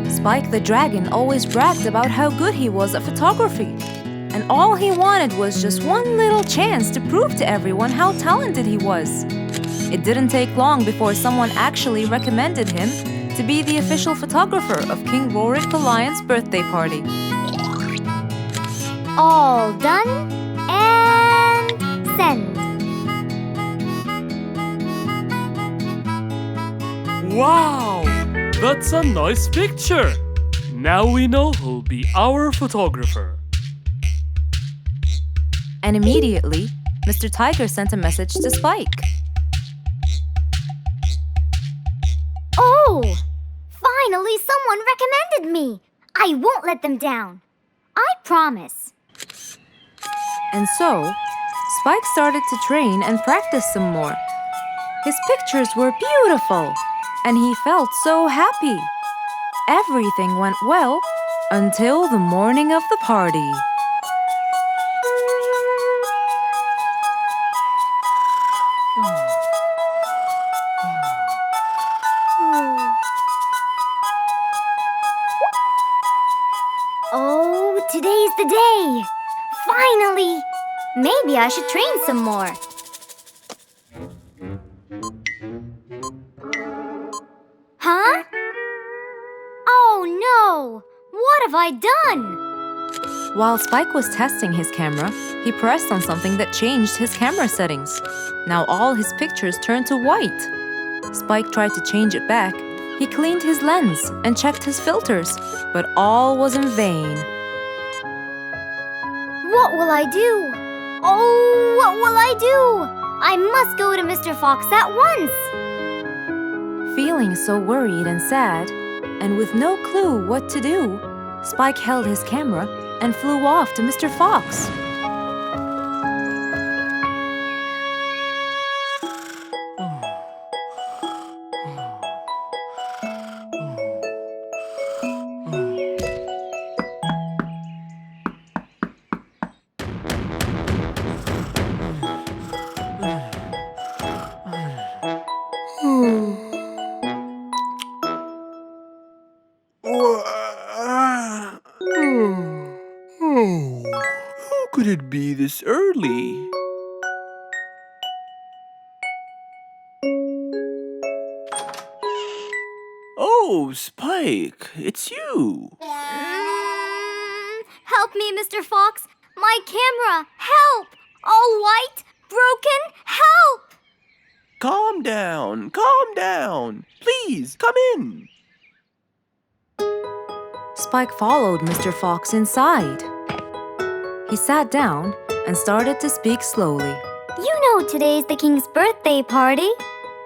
Spike the dragon always bragged about how good he was at photography, and all he wanted was just one little chance to prove to everyone how talented he was. It didn't take long before someone actually recommended him to be the official photographer of King Rorik the Lion's birthday party.
All done and send.
Wow, that's a nice picture. Now we know who'll be our photographer.
And immediately, Mr. Tiger sent a message to Spike.
Oh! Finally, someone recommended me. I won't let them down. I promise.
And so, Spike started to train and practice some more. His pictures were beautiful, and he felt so happy. Everything went well until the morning of the party.
Oh, today's the day. Finally! Maybe I should train some more. Huh? Oh no! What have I done?
While Spike was testing his camera, he pressed on something that changed his camera settings. Now all his pictures turned to white. Spike tried to change it back. He cleaned his lens and checked his filters, but all was in vain.
What will I do? Oh, what will I do? I must go to Mr. Fox at once.
Feeling so worried and sad, and with no clue what to do, Spike held his camera and flew off to Mr. Fox.
How could it be this early? Oh, Spike, it's you.
Help me, Mr. Fox. My camera. Help! All white, broken. Help!
Calm down, calm down. Please, come in.
Spike followed Mr. Fox inside. He sat down and started to speak slowly.
You know today's the king's birthday party.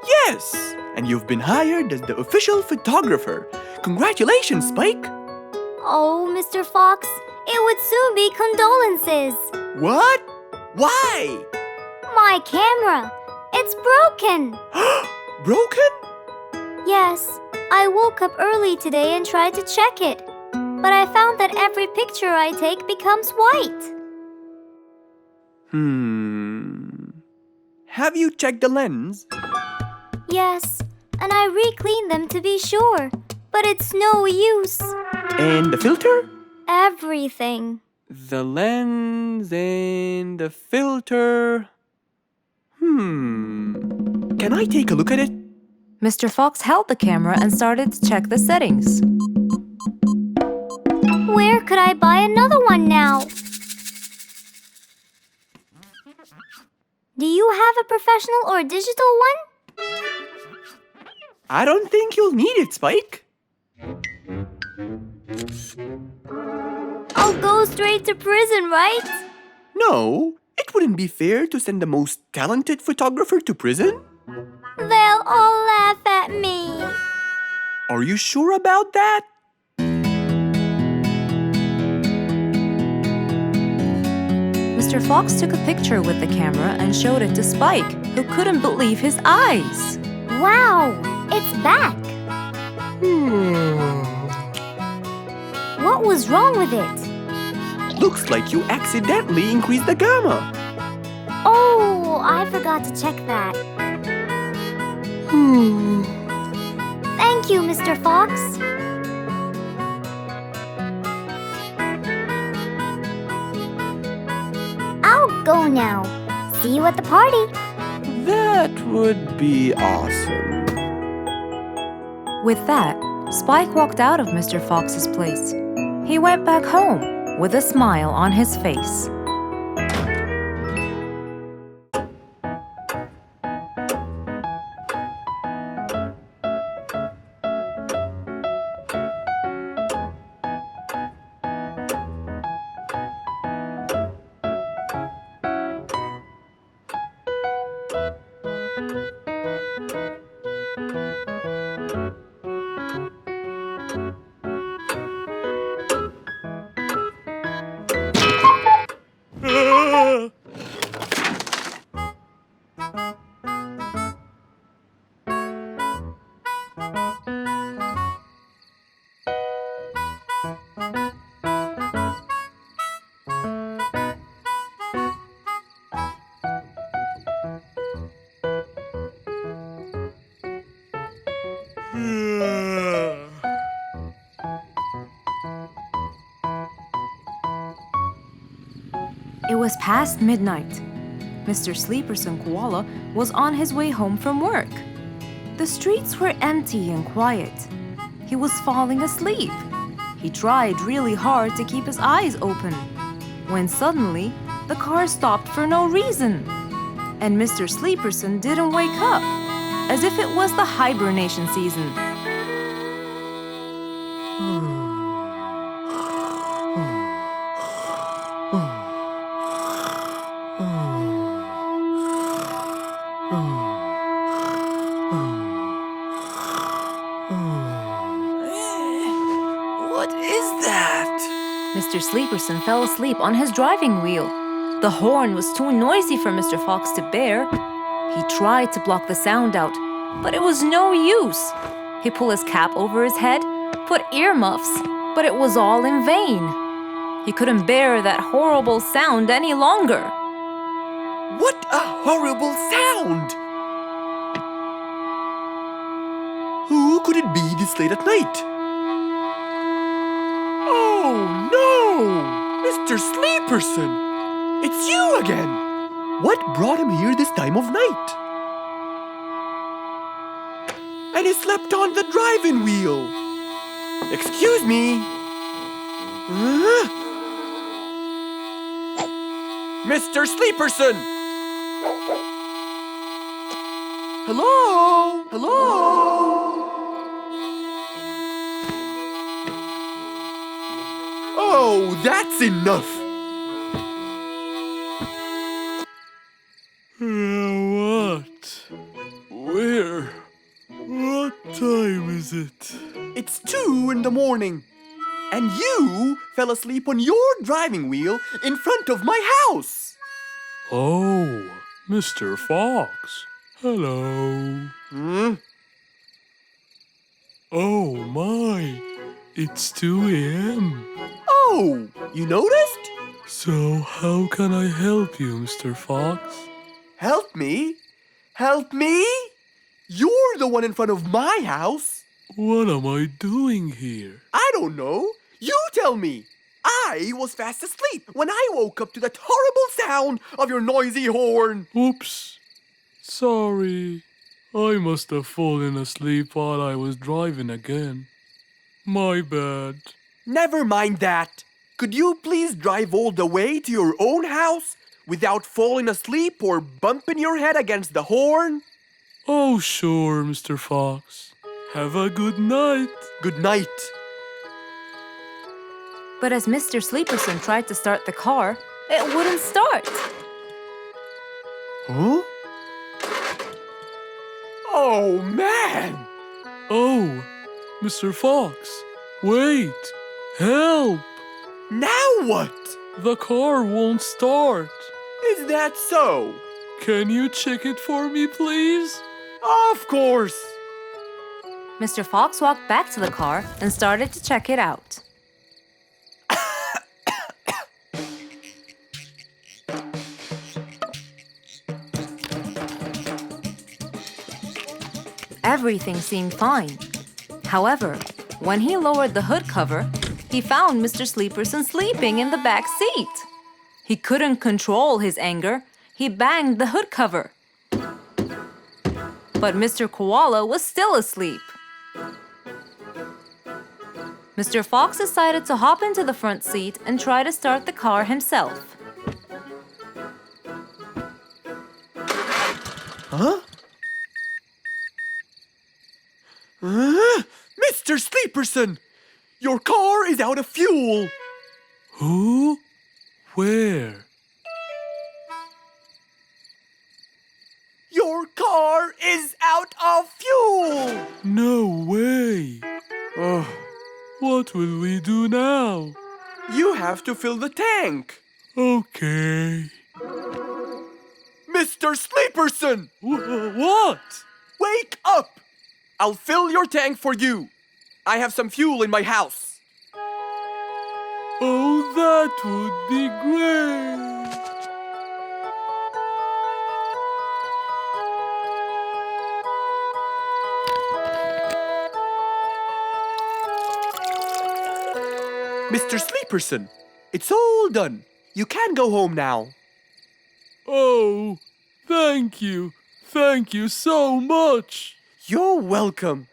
Yes, and you've been hired as the official photographer. Congratulations, Spike.
Oh, Mr. Fox, it would soon be condolences.
What? Why?
My camera. It's broken.
Broken?
Yes, I woke up early today and tried to check it. But I found that every picture I take becomes white.
Have you checked the lens?
Yes, and I re-cleaned them to be sure. But it's no use.
And the filter?
Everything.
The lens and the filter. Can I take a look at it?
Mr. Fox held the camera and started to check the settings.
Where could I buy another one now? Do you have a professional or digital one?
I don't think you'll need it, Spike.
I'll go straight to prison, right?
No, it wouldn't be fair to send the most talented photographer to prison.
They'll all laugh at me.
Are you sure about that?
Mr. Fox took a picture with the camera and showed it to Spike, who couldn't believe his eyes.
Wow, it's back. What was wrong with it?
Looks like you accidentally increased the gamma.
Oh, I forgot to check that. Thank you, Mr. Fox. I'll go now. See you at the party.
That would be awesome.
With that, Spike walked out of Mr. Fox's place. He went back home with a smile on his face. It was past midnight. Mr. Sleeperson Koala was on his way home from work. The streets were empty and quiet. He was falling asleep. He tried really hard to keep his eyes open, when suddenly the car stopped for no reason. And Mr. Sleeperson didn't wake up. as if it was the hibernation season.
What is that?
Mr. Sleeperson fell asleep on his driving wheel. The horn was too noisy for Mr. Fox to bear. He tried to block the sound out, but it was no use. He pulled his cap over his head, put earmuffs, but it was all in vain. He couldn't bear that horrible sound any longer.
What a horrible sound! Who could it be this late at night? Oh no! Mr. Sleeperson! It's you again! What brought him here this time of night? And he slept on the driving wheel! Excuse me! Mr. Sleeperson! Hello? Hello? Oh, that's enough!
What? Where? What time is it?
It's 2 in the morning. And you fell asleep on your driving wheel in front of my house.
Oh, Mr. Fox. Hello. Oh my, it's 2 a.m.
Oh, you noticed?
So how can I help you, Mr. Fox?
Help me? Help me? You're the one in front of my house.
What am I doing here?
I don't know. You tell me. I was fast asleep when I woke up to that horrible sound of your noisy horn.
Oops. Sorry. I must have fallen asleep while I was driving again. My bad.
Never mind that. Could you please drive all the way to your own house without falling asleep or bumping your head against the horn?
Oh, sure, Mr. Fox. Have a good night.
Good night.
But as Mr. Sleeperson tried to start the car, it wouldn't start.
Huh? Oh, man!
Oh, Mr. Fox, wait! Help!
Now what?
The car won't start.
Is that so?
Can you check it for me, please?
Of course!
Mr. Fox walked back to the car and started to check it out. Everything seemed fine. However, when he lowered the hood cover, he found Mr. Sleeperson sleeping in the back seat. He couldn't control his anger. He banged the hood cover. But Mr. Koala was still asleep. Mr. Fox decided to hop into the front seat and try to start the car himself.
Huh? Mr. Sleeperson! Your car is out of fuel!
Who? Where?
Your car is out of fuel!
No way!
Oh,
What will we do now?
you have to fill the tank!
Okay.
Mr. Sleeperson!
What?
Wake up! I'll fill your tank for you. I have some fuel in my house.
Oh, that would be great.
Mr. Sleeperson, it's all done. You can go home now.
Oh, thank you. Thank you so much.
You're welcome.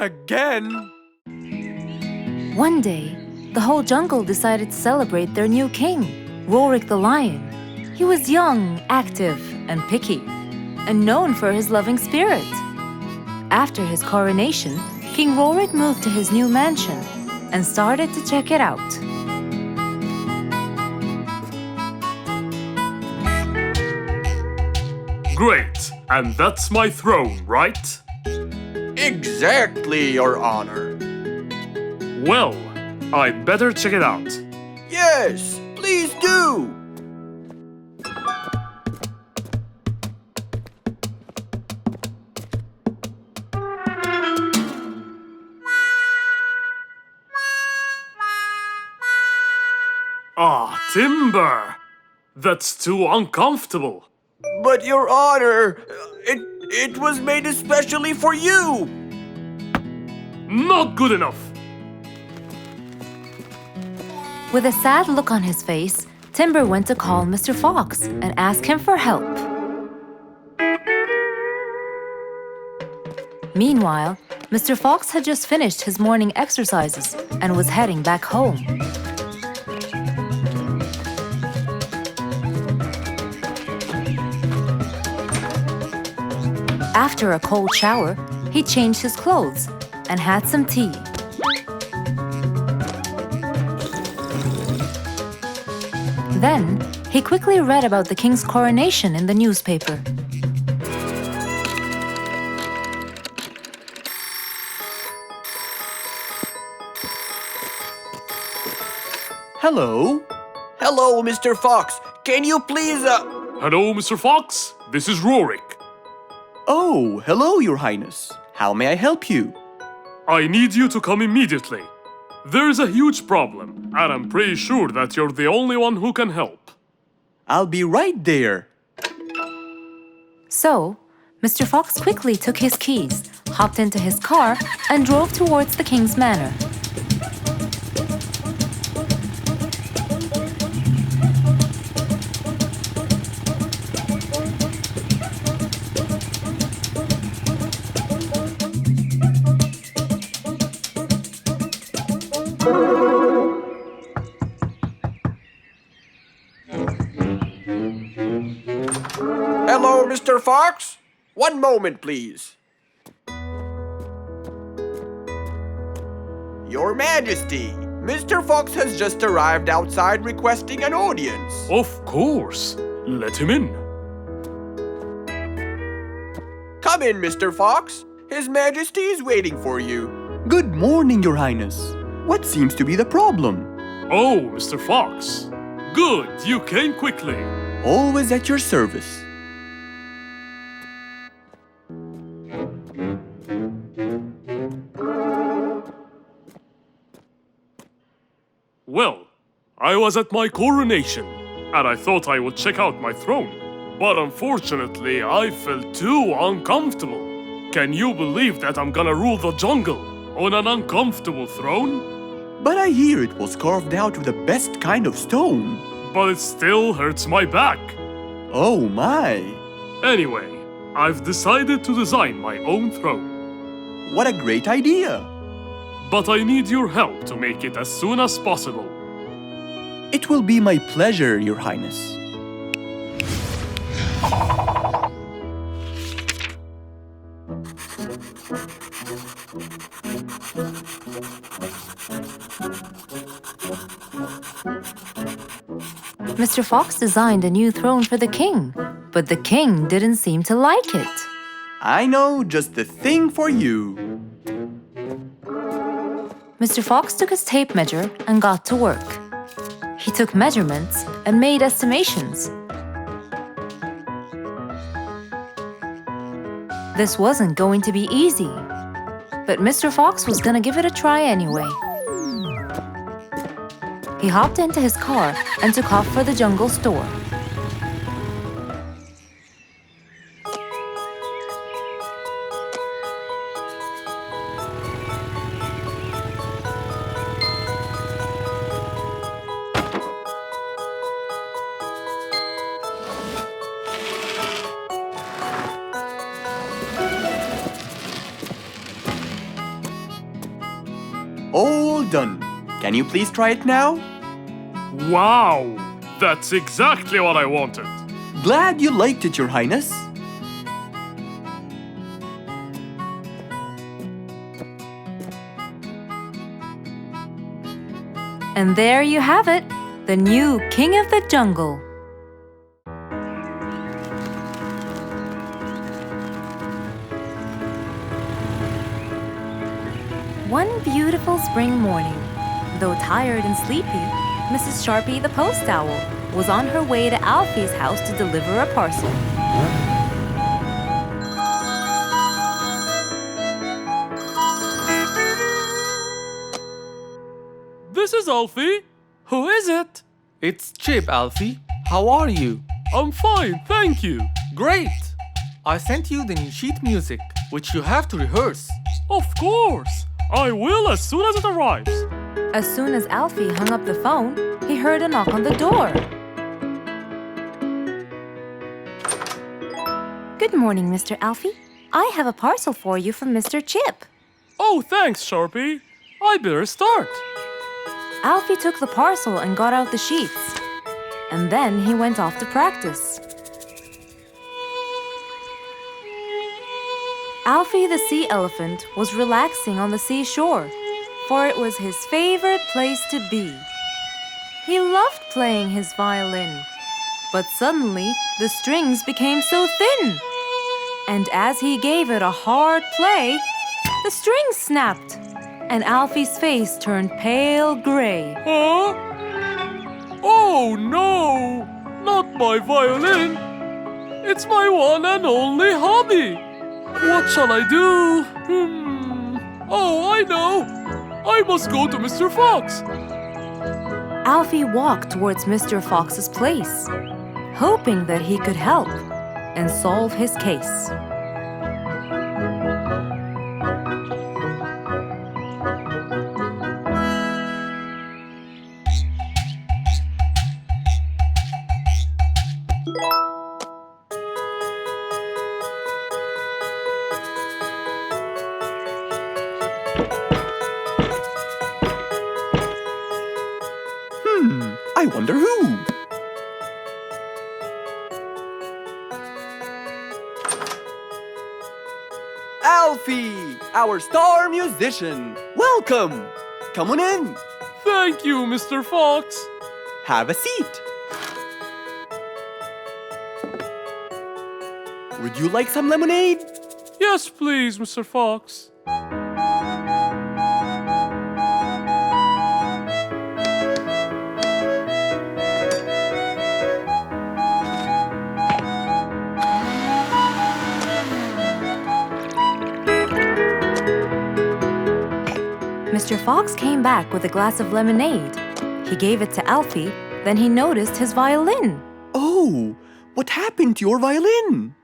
again.
One day, the whole jungle decided to celebrate their new king, Rorik the lion. He was young, active, and picky, and known for his loving spirit. After his coronation, King Rorik moved to his new mansion and started to check it out.
Great, and that's my throne, right?
Exactly, Your Honor.
Well, I'd better check it out.
Yes, please do.
Ah, timber! That's too uncomfortable.
But Your Honor, it was made especially for you.
Not good enough.
With a sad look on his face, Timber went to call Mr. Fox and ask him for help. Meanwhile, Mr. Fox had just finished his morning exercises and was heading back home. After a cold shower, he changed his clothes and had some tea. Then, he quickly read about the king's coronation in the newspaper.
Hello? Hello, Mr. Fox. Can you please,
Hello, Mr. Fox. This is Rorik.
Oh, hello, Your Highness. How may I help you?
I need you to come immediately. There's a huge problem, and I'm pretty sure that you're the only one who can help.
I'll be right there.
So, Mr. Fox quickly took his keys, hopped into his car, and drove towards the king's manor.
Hello, Mr. Fox. One moment, please. Your Majesty, Mr. Fox has just arrived outside requesting an audience.
Of course. Let him in.
Come in, Mr. Fox. His Majesty is waiting for you. Good morning, Your Highness. What seems to be the problem?
Oh, Mr. Fox. Good, you came quickly.
Always at your service.
Well, I was at my coronation, and I thought I would check out my throne. But unfortunately, I felt too uncomfortable. Can you believe that I'm gonna rule the jungle on an uncomfortable throne?
But I hear it was carved out of the best kind of stone.
But it still hurts my back.
Oh my!
Anyway, I've decided to design my own throne.
What a great idea!
But I need your help to make it as soon as possible.
It will be my pleasure, Your Highness.
Mr. Fox designed a new throne for the king, but the king didn't seem to like it.
I know just the thing for you.
Mr. Fox took his tape measure and got to work. He took measurements and made estimations. This wasn't going to be easy, but Mr. Fox was gonna give it a try anyway. He hopped into his car and took off for the jungle store.
All done. Can you please try it now?
Wow! That's exactly what I wanted.
Glad you liked it, Your Highness.
And there you have it, the new King of the Jungle. One beautiful spring morning, though tired and sleepy, Mrs. Sharpie the post owl was on her way to Alfie's house to deliver a parcel.
This is Alfie. Who is it?
It's Chip, Alfie. How are you?
I'm fine, thank you.
Great! I sent you the new sheet music, which you have to rehearse.
Of course. I will as soon as it arrives.
As soon as Alfie hung up the phone, he heard a knock on the door. Good morning, Mr. Alfie. I have a parcel for you from Mr. Chip.
Oh, thanks, Sharpie. I better start.
Alfie took the parcel and got out the sheets. And then he went off to practice. Alfie the sea elephant was relaxing on the seashore, for it was his favorite place to be. He loved playing his violin, but suddenly the strings became so thin. And as he gave it a hard play, the strings snapped, and Alfie's face turned pale gray.
Huh? Oh no! Not my violin! It's my one and only hobby! What shall I do? Oh, I know! I must go to Mr. Fox!
Alfie walked towards Mr. Fox's place, hoping that he could help and solve his case.
I wonder who? Alfie, our star musician. Welcome. Come on in.
Thank you, Mr. Fox.
Have a seat. Would you like some lemonade?
Yes, please, Mr. Fox.
Mr. Fox came back with a glass of lemonade. He gave it to Alfie, then he noticed his violin.
Oh, what happened to your violin?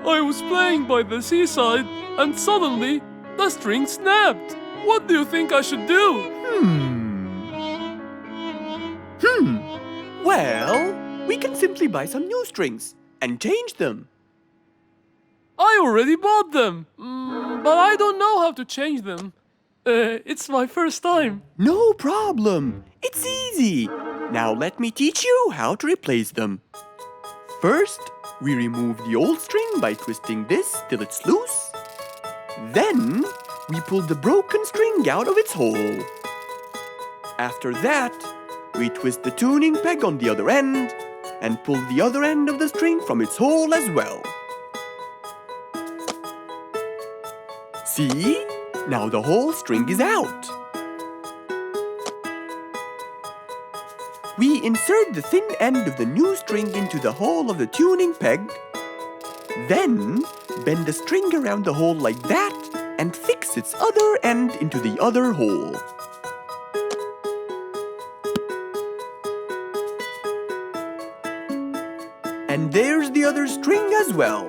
I was playing by the seaside and suddenly the string snapped. What do you think I should do?
Well, we can simply buy some new strings and change them.
I already bought them, but I don't know how to change them. It's my first time.
No problem. It's easy. Now let me teach you how to replace them. First, we remove the old string by twisting this till it's loose. Then, we pull the broken string out of its hole. After that, we twist the tuning peg on the other end and pull the other end of the string from its hole as well. See? Now the whole string is out. We insert the thin end of the new string into the hole of the tuning peg. Then, bend the string around the hole like that and fix its other end into the other hole. And there's the other string as well.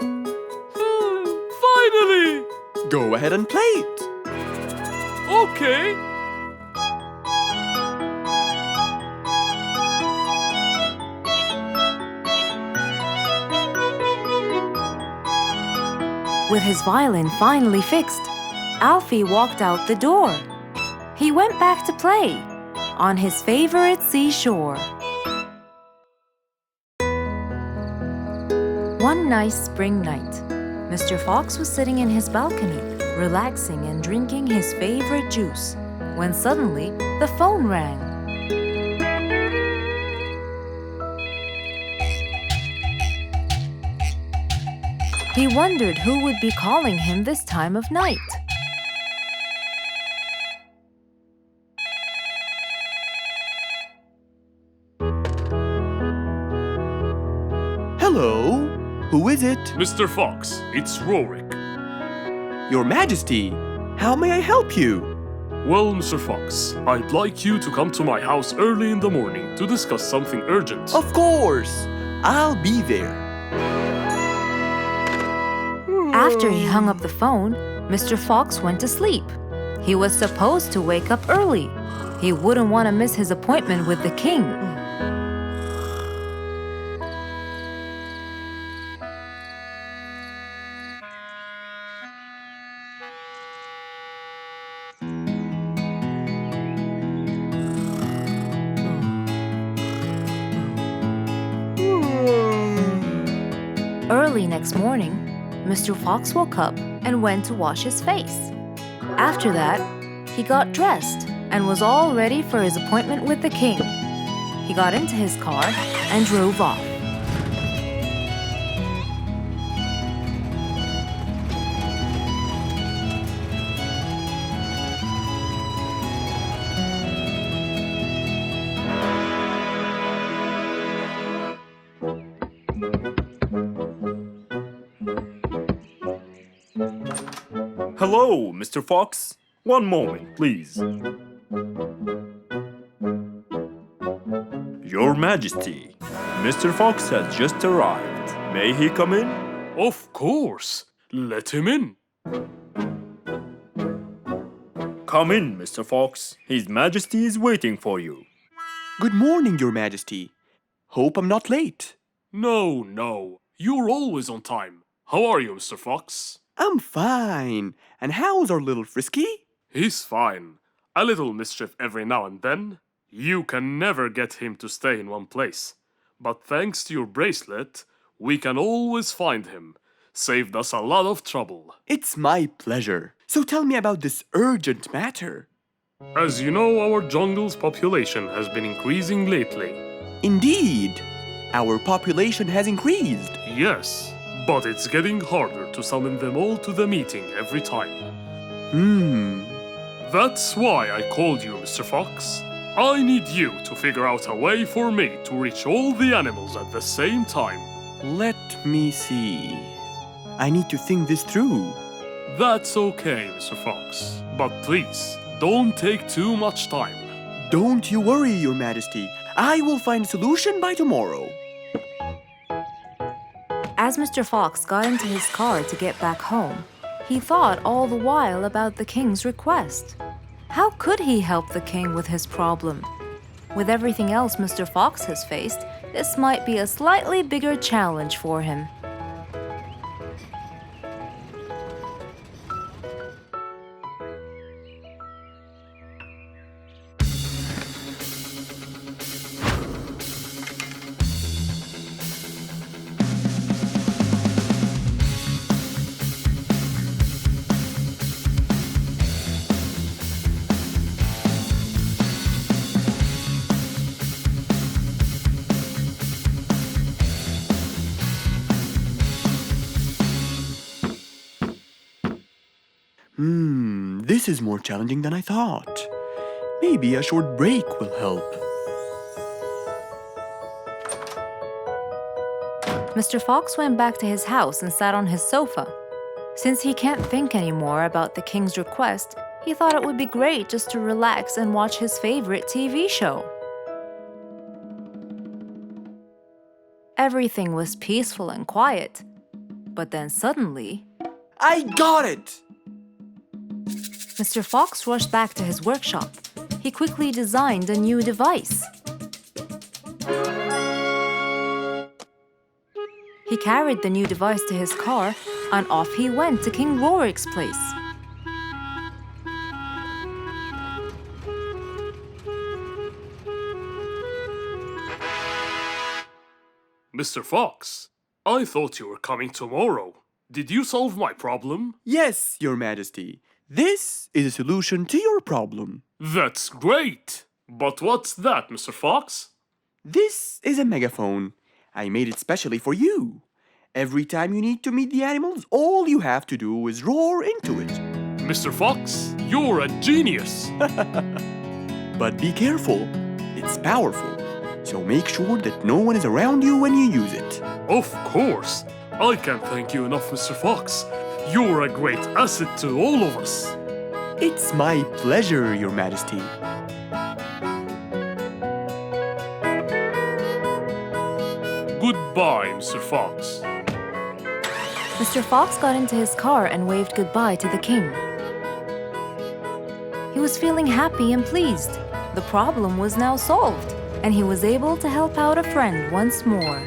Finally!
Go ahead and play it.
Okay.
With his violin finally fixed, Alfie walked out the door. He went back to play on his favorite seashore. One nice spring night, Mr. Fox was sitting in his balcony, relaxing and drinking his favorite juice, when suddenly the phone rang. He wondered who would be calling him this time of night.
Hello? Who is it?
Mr. Fox, it's Rorik.
Your Majesty, how may I help you?
Well, Mr. Fox, I'd like you to come to my house early in the morning to discuss something urgent.
Of course! I'll be there.
After he hung up the phone, Mr. Fox went to sleep. He was supposed to wake up early. He wouldn't want to miss his appointment with the king. Early next morning, Mr. Fox woke up and went to wash his face. After that, he got dressed and was all ready for his appointment with the king. He got into his car and drove off.
Hello, Mr. Fox. One moment, please. Your Majesty, Mr. Fox has just arrived. May he come in?
Of course. Let him in.
Come in, Mr. Fox. His Majesty is waiting for you.
Good morning, Your Majesty. Hope I'm not late.
No. You're always on time. How are you, Mr. Fox?
I'm fine. And how's our little Frisky?
He's fine. A little mischief every now and then. You can never get him to stay in one place. But thanks to your bracelet, we can always find him. Saved us a lot of trouble.
It's my pleasure. So tell me about this urgent matter.
As you know, our jungle's population has been increasing lately.
Indeed. Our population has increased.
Yes, but it's getting harder to summon them all to the meeting every time. That's why I called you, Mr. Fox. I need you to figure out a way for me to reach all the animals at the same time.
Let me see. I need to think this through.
That's okay, Mr. Fox. But please, don't take too much time.
Don't you worry, Your Majesty. I will find a solution by tomorrow.
As Mr. Fox got into his car to get back home, he thought all the while about the king's request. How could he help the king with his problem? With everything else Mr. Fox has faced, this might be a slightly bigger challenge for him.
This is more challenging than I thought. Maybe a short break will help.
Mr. Fox went back to his house and sat on his sofa. Since he can't think anymore about the king's request, he thought it would be great just to relax and watch his favorite TV show. Everything was peaceful and quiet. But then suddenly,
I got it!
Mr. Fox rushed back to his workshop. He quickly designed a new device. He carried the new device to his car and off he went to King Rorik's place.
Mr. Fox, I thought you were coming tomorrow. Did you solve my problem?
Yes, Your Majesty. This is a solution to your problem.
That's great! But what's that, Mr. Fox?
This is a megaphone. I made it specially for you. Every time you need to meet the animals, all you have to do is roar into it.
Mr. Fox, you're a genius!
But be careful, it's powerful. So make sure that no one is around you when you use it.
Of course! I can't thank you enough, Mr. Fox. You're a great asset to all of us.
It's my pleasure, Your Majesty.
Goodbye, Mr. Fox.
Mr. Fox got into his car and waved goodbye to the king. He was feeling happy and pleased. The problem was now solved, and he was able to help out a friend once more.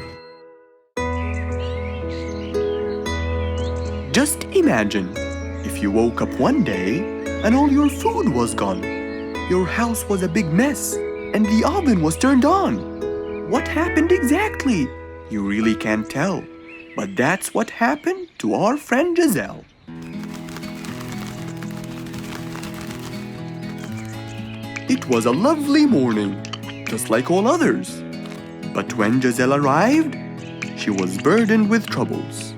Just imagine if you woke up one day and all your food was gone. Your house was a big mess and the oven was turned on. What happened exactly? You really can't tell. But that's what happened to our friend Giselle. It was a lovely morning, just like all others. But when Giselle arrived, she was burdened with troubles.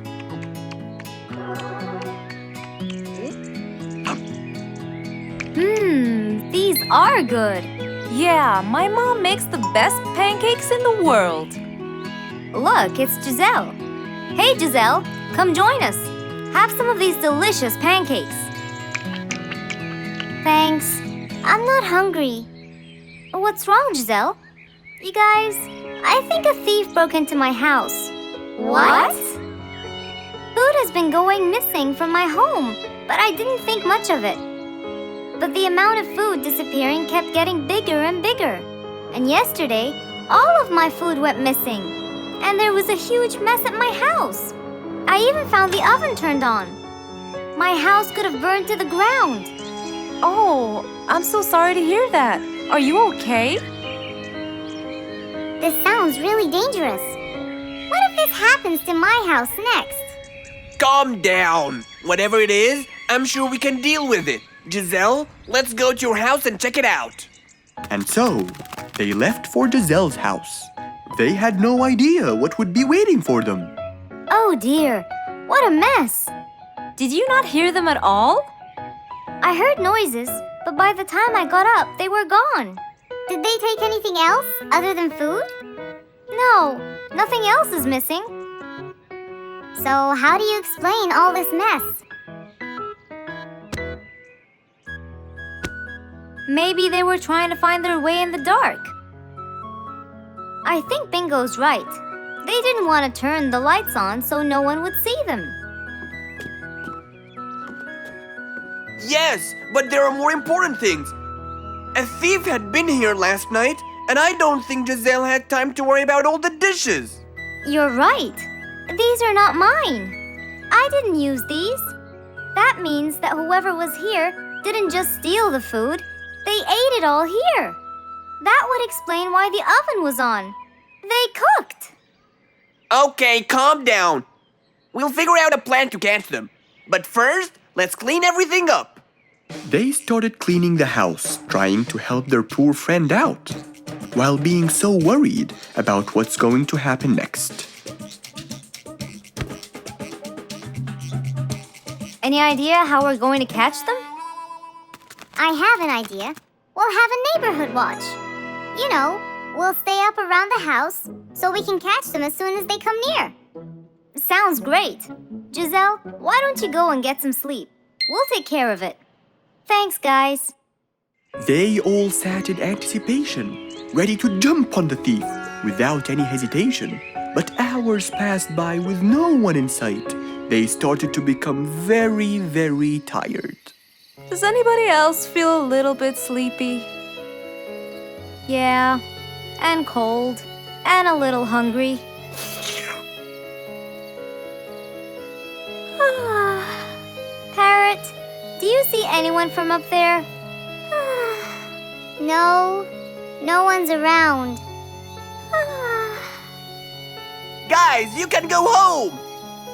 These are good.
Yeah, my mom makes the best pancakes in the world.
Look, it's Giselle. Hey, Giselle, come join us. Have some of these delicious pancakes. Thanks. I'm not hungry. What's wrong, Giselle? You guys, I think a thief broke into my house. What? Food has been going missing from my home, but I didn't think much of it. But the amount of food disappearing kept getting bigger and bigger. And yesterday, all of my food went missing. And there was a huge mess at my house. I even found the oven turned on. My house could have burned to the ground.
Oh, I'm so sorry to hear that. Are you okay?
This sounds really dangerous. What if this happens to my house next?
Calm down. Whatever it is, I'm sure we can deal with it. Giselle, let's go to your house and check it out.
And so, they left for Giselle's house. They had no idea what would be waiting for them.
Oh dear, what a mess.
Did you not hear them at all?
I heard noises, but by the time I got up, they were gone. Did they take anything else other than food? No, nothing else is missing. So how do you explain all this mess? Maybe they were trying to find their way in the dark. I think Bingo's right. They didn't want to turn the lights on so no one would see them.
Yes, but there are more important things. A thief had been here last night, and I don't think Giselle had time to worry about all the dishes.
You're right. These are not mine. I didn't use these. That means that whoever was here didn't just steal the food. They ate it all here. That would explain why the oven was on. They cooked.
Okay, calm down. We'll figure out a plan to catch them. But first, let's clean everything up.
They started cleaning the house, trying to help their poor friend out, while being so worried about what's going to happen next.
Any idea how we're going to catch them? I have an idea. We'll have a neighborhood watch. You know, we'll stay up around the house so we can catch them as soon as they come near. Sounds great. Giselle, why don't you go and get some sleep? We'll take care of it. Thanks, guys.
They all sat in anticipation, ready to jump on the thief without any hesitation. But hours passed by with no one in sight. They started to become very, very tired.
Does anybody else feel a little bit sleepy?
Yeah, and cold, and a little hungry. you see anyone from up there? No, no one's around.
Guys, you can go home.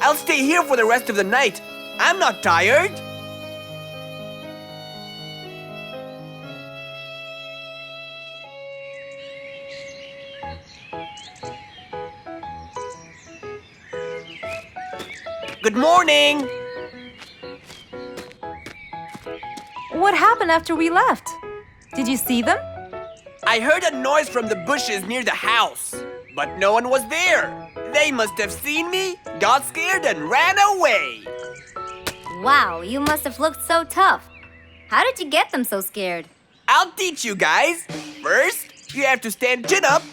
I'll stay here for the rest of the night. I'm not tired. Good morning.
What happened after we left? Did you see them?
I heard a noise from the bushes near the house, but no one was there. They must have seen me, got scared, and ran away.
Wow, you must have looked so tough. How did you get them so scared?
I'll teach you guys. First, you have to stand chin up,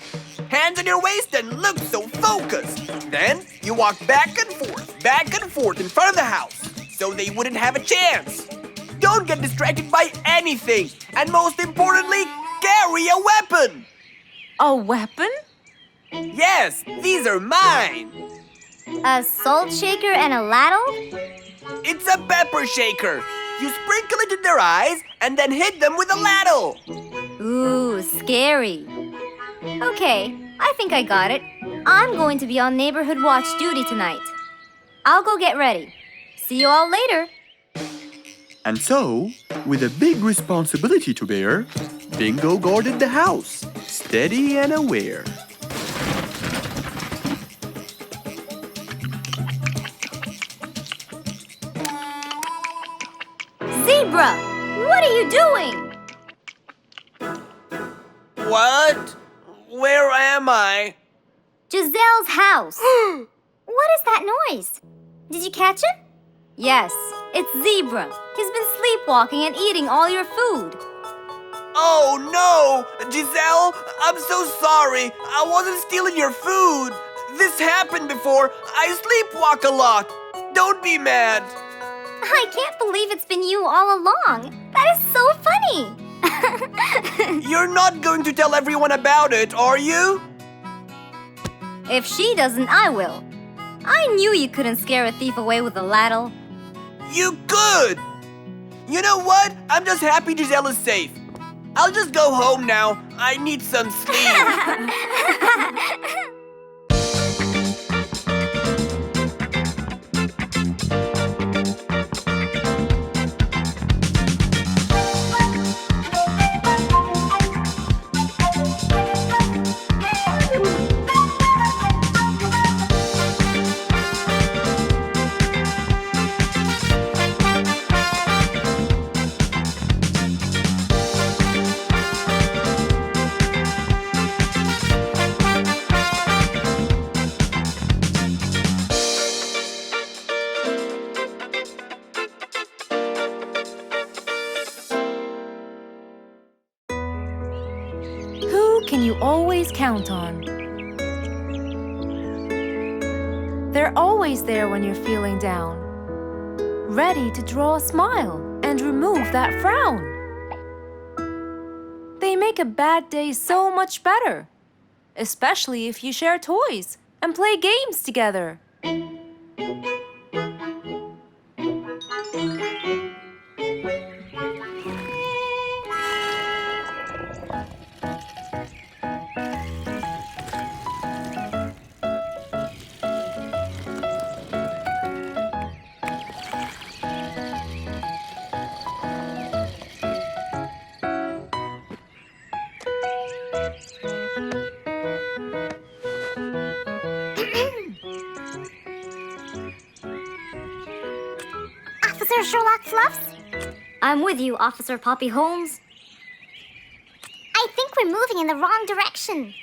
hands on your waist, and look so focused. Then, you walk back and forth in front of the house, so they wouldn't have a chance. Don't get distracted by anything, and most importantly, carry a weapon.
A weapon?
Yes, these are mine.
A salt shaker and a ladle?
It's a pepper shaker. You sprinkle it in their eyes and then hit them with a ladle.
Ooh, scary. Okay, I think I got it. I'm going to be on neighborhood watch duty tonight. I'll go get ready. See you all later.
And so, with a big responsibility to bear, Bingo guarded the house, steady and aware.
Zebra, what are you doing?
What? Where am I?
Giselle's house. What is that noise? Did you catch him? Yes, it's Zebra. He's been sleepwalking and eating all your food.
Oh no! Giselle, I'm so sorry. I wasn't stealing your food. This happened before. I sleepwalk a lot. Don't be mad.
I can't believe it's been you all along. That is so funny.
You're not going to tell everyone about it, are you?
If she doesn't, I will. I knew you couldn't scare a thief away with a ladle.
You could! You know what? I'm just happy Giselle is safe. I'll just go home now. I need some sleep.
Can you always count on? They're always there when you're feeling down, ready to draw a smile and remove that frown. They make a bad day so much better, especially if you share toys and play games together.
Officer Sherlock Fluffs? I'm with you, Officer Poppy Holmes. I think we're moving in the wrong direction.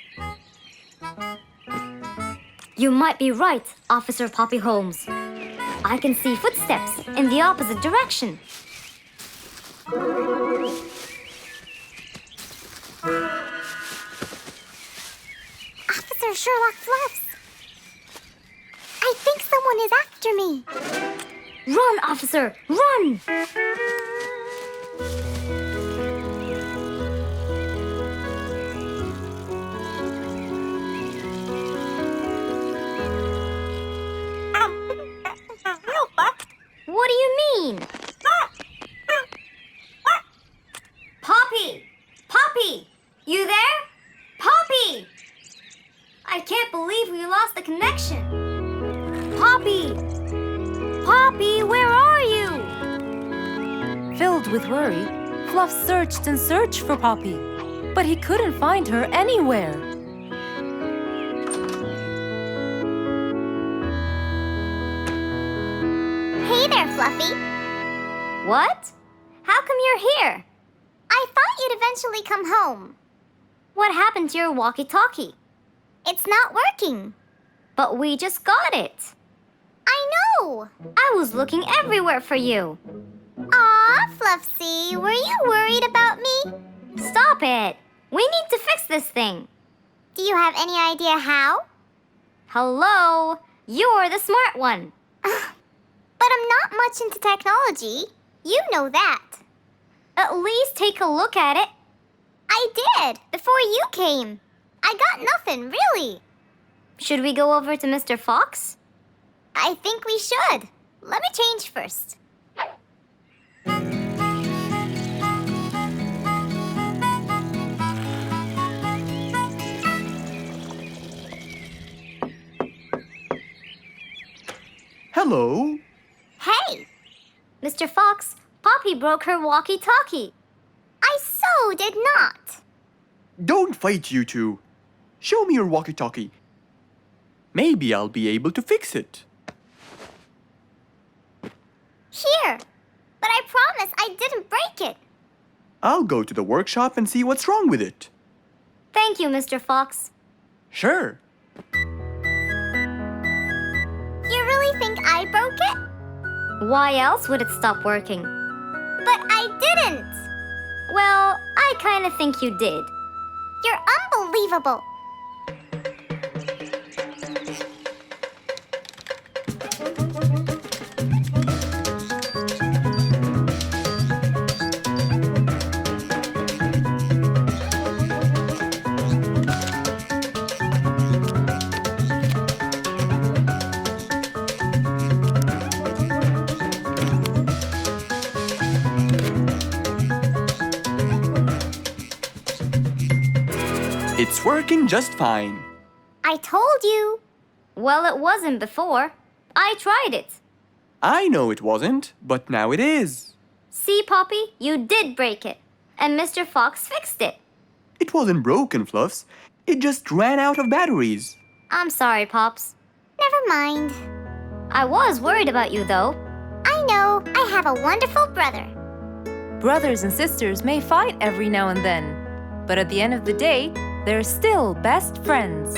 You might be right, Officer Poppy Holmes. I can see footsteps in the opposite direction. Officer Sherlock Fluffs. I think someone is after me. Run, officer! Run! What do you mean? I can't believe we lost the connection. Poppy! Poppy, where are you?
Filled with worry, Fluff searched and searched for Poppy, but he couldn't find her anywhere.
Hey there, Fluffy. What? How come you're here? I thought you'd eventually come home. What happened to your walkie-talkie? It's not working. But we just got it. I know. I was looking everywhere for you. Aw, Fluffsy, were you worried about me? Stop it. We need to fix this thing. Do you have any idea how? Hello? You're the smart one. But I'm not much into technology. You know that. At least take a look at it. I did, before you came. I got nothing, really. Should we go over to Mr. Fox? I think we should. Let me change first.
Hello?
Hey! Mr. Fox, Poppy broke her walkie-talkie. I so did not.
Don't fight, you two. Show me your walkie-talkie. Maybe I'll be able to fix it.
Here. But I promise I didn't break it.
I'll go to the workshop and see what's wrong with it.
Thank you, Mr. Fox.
Sure.
You really think I broke it? Why else would it stop working? But I didn't. Well, I kind of think you did. You're unbelievable.
It's working just fine.
I told you. Well, it wasn't before. I tried it.
I know it wasn't, but now it is.
See, Poppy, you did break it. And Mr. Fox fixed it.
It wasn't broken, Fluffs. It just ran out of batteries.
I'm sorry, Pops. Never mind. I was worried about you, though. I know. I have a wonderful brother.
Brothers and sisters may fight every now and then, but at the end of the day, they're still best friends.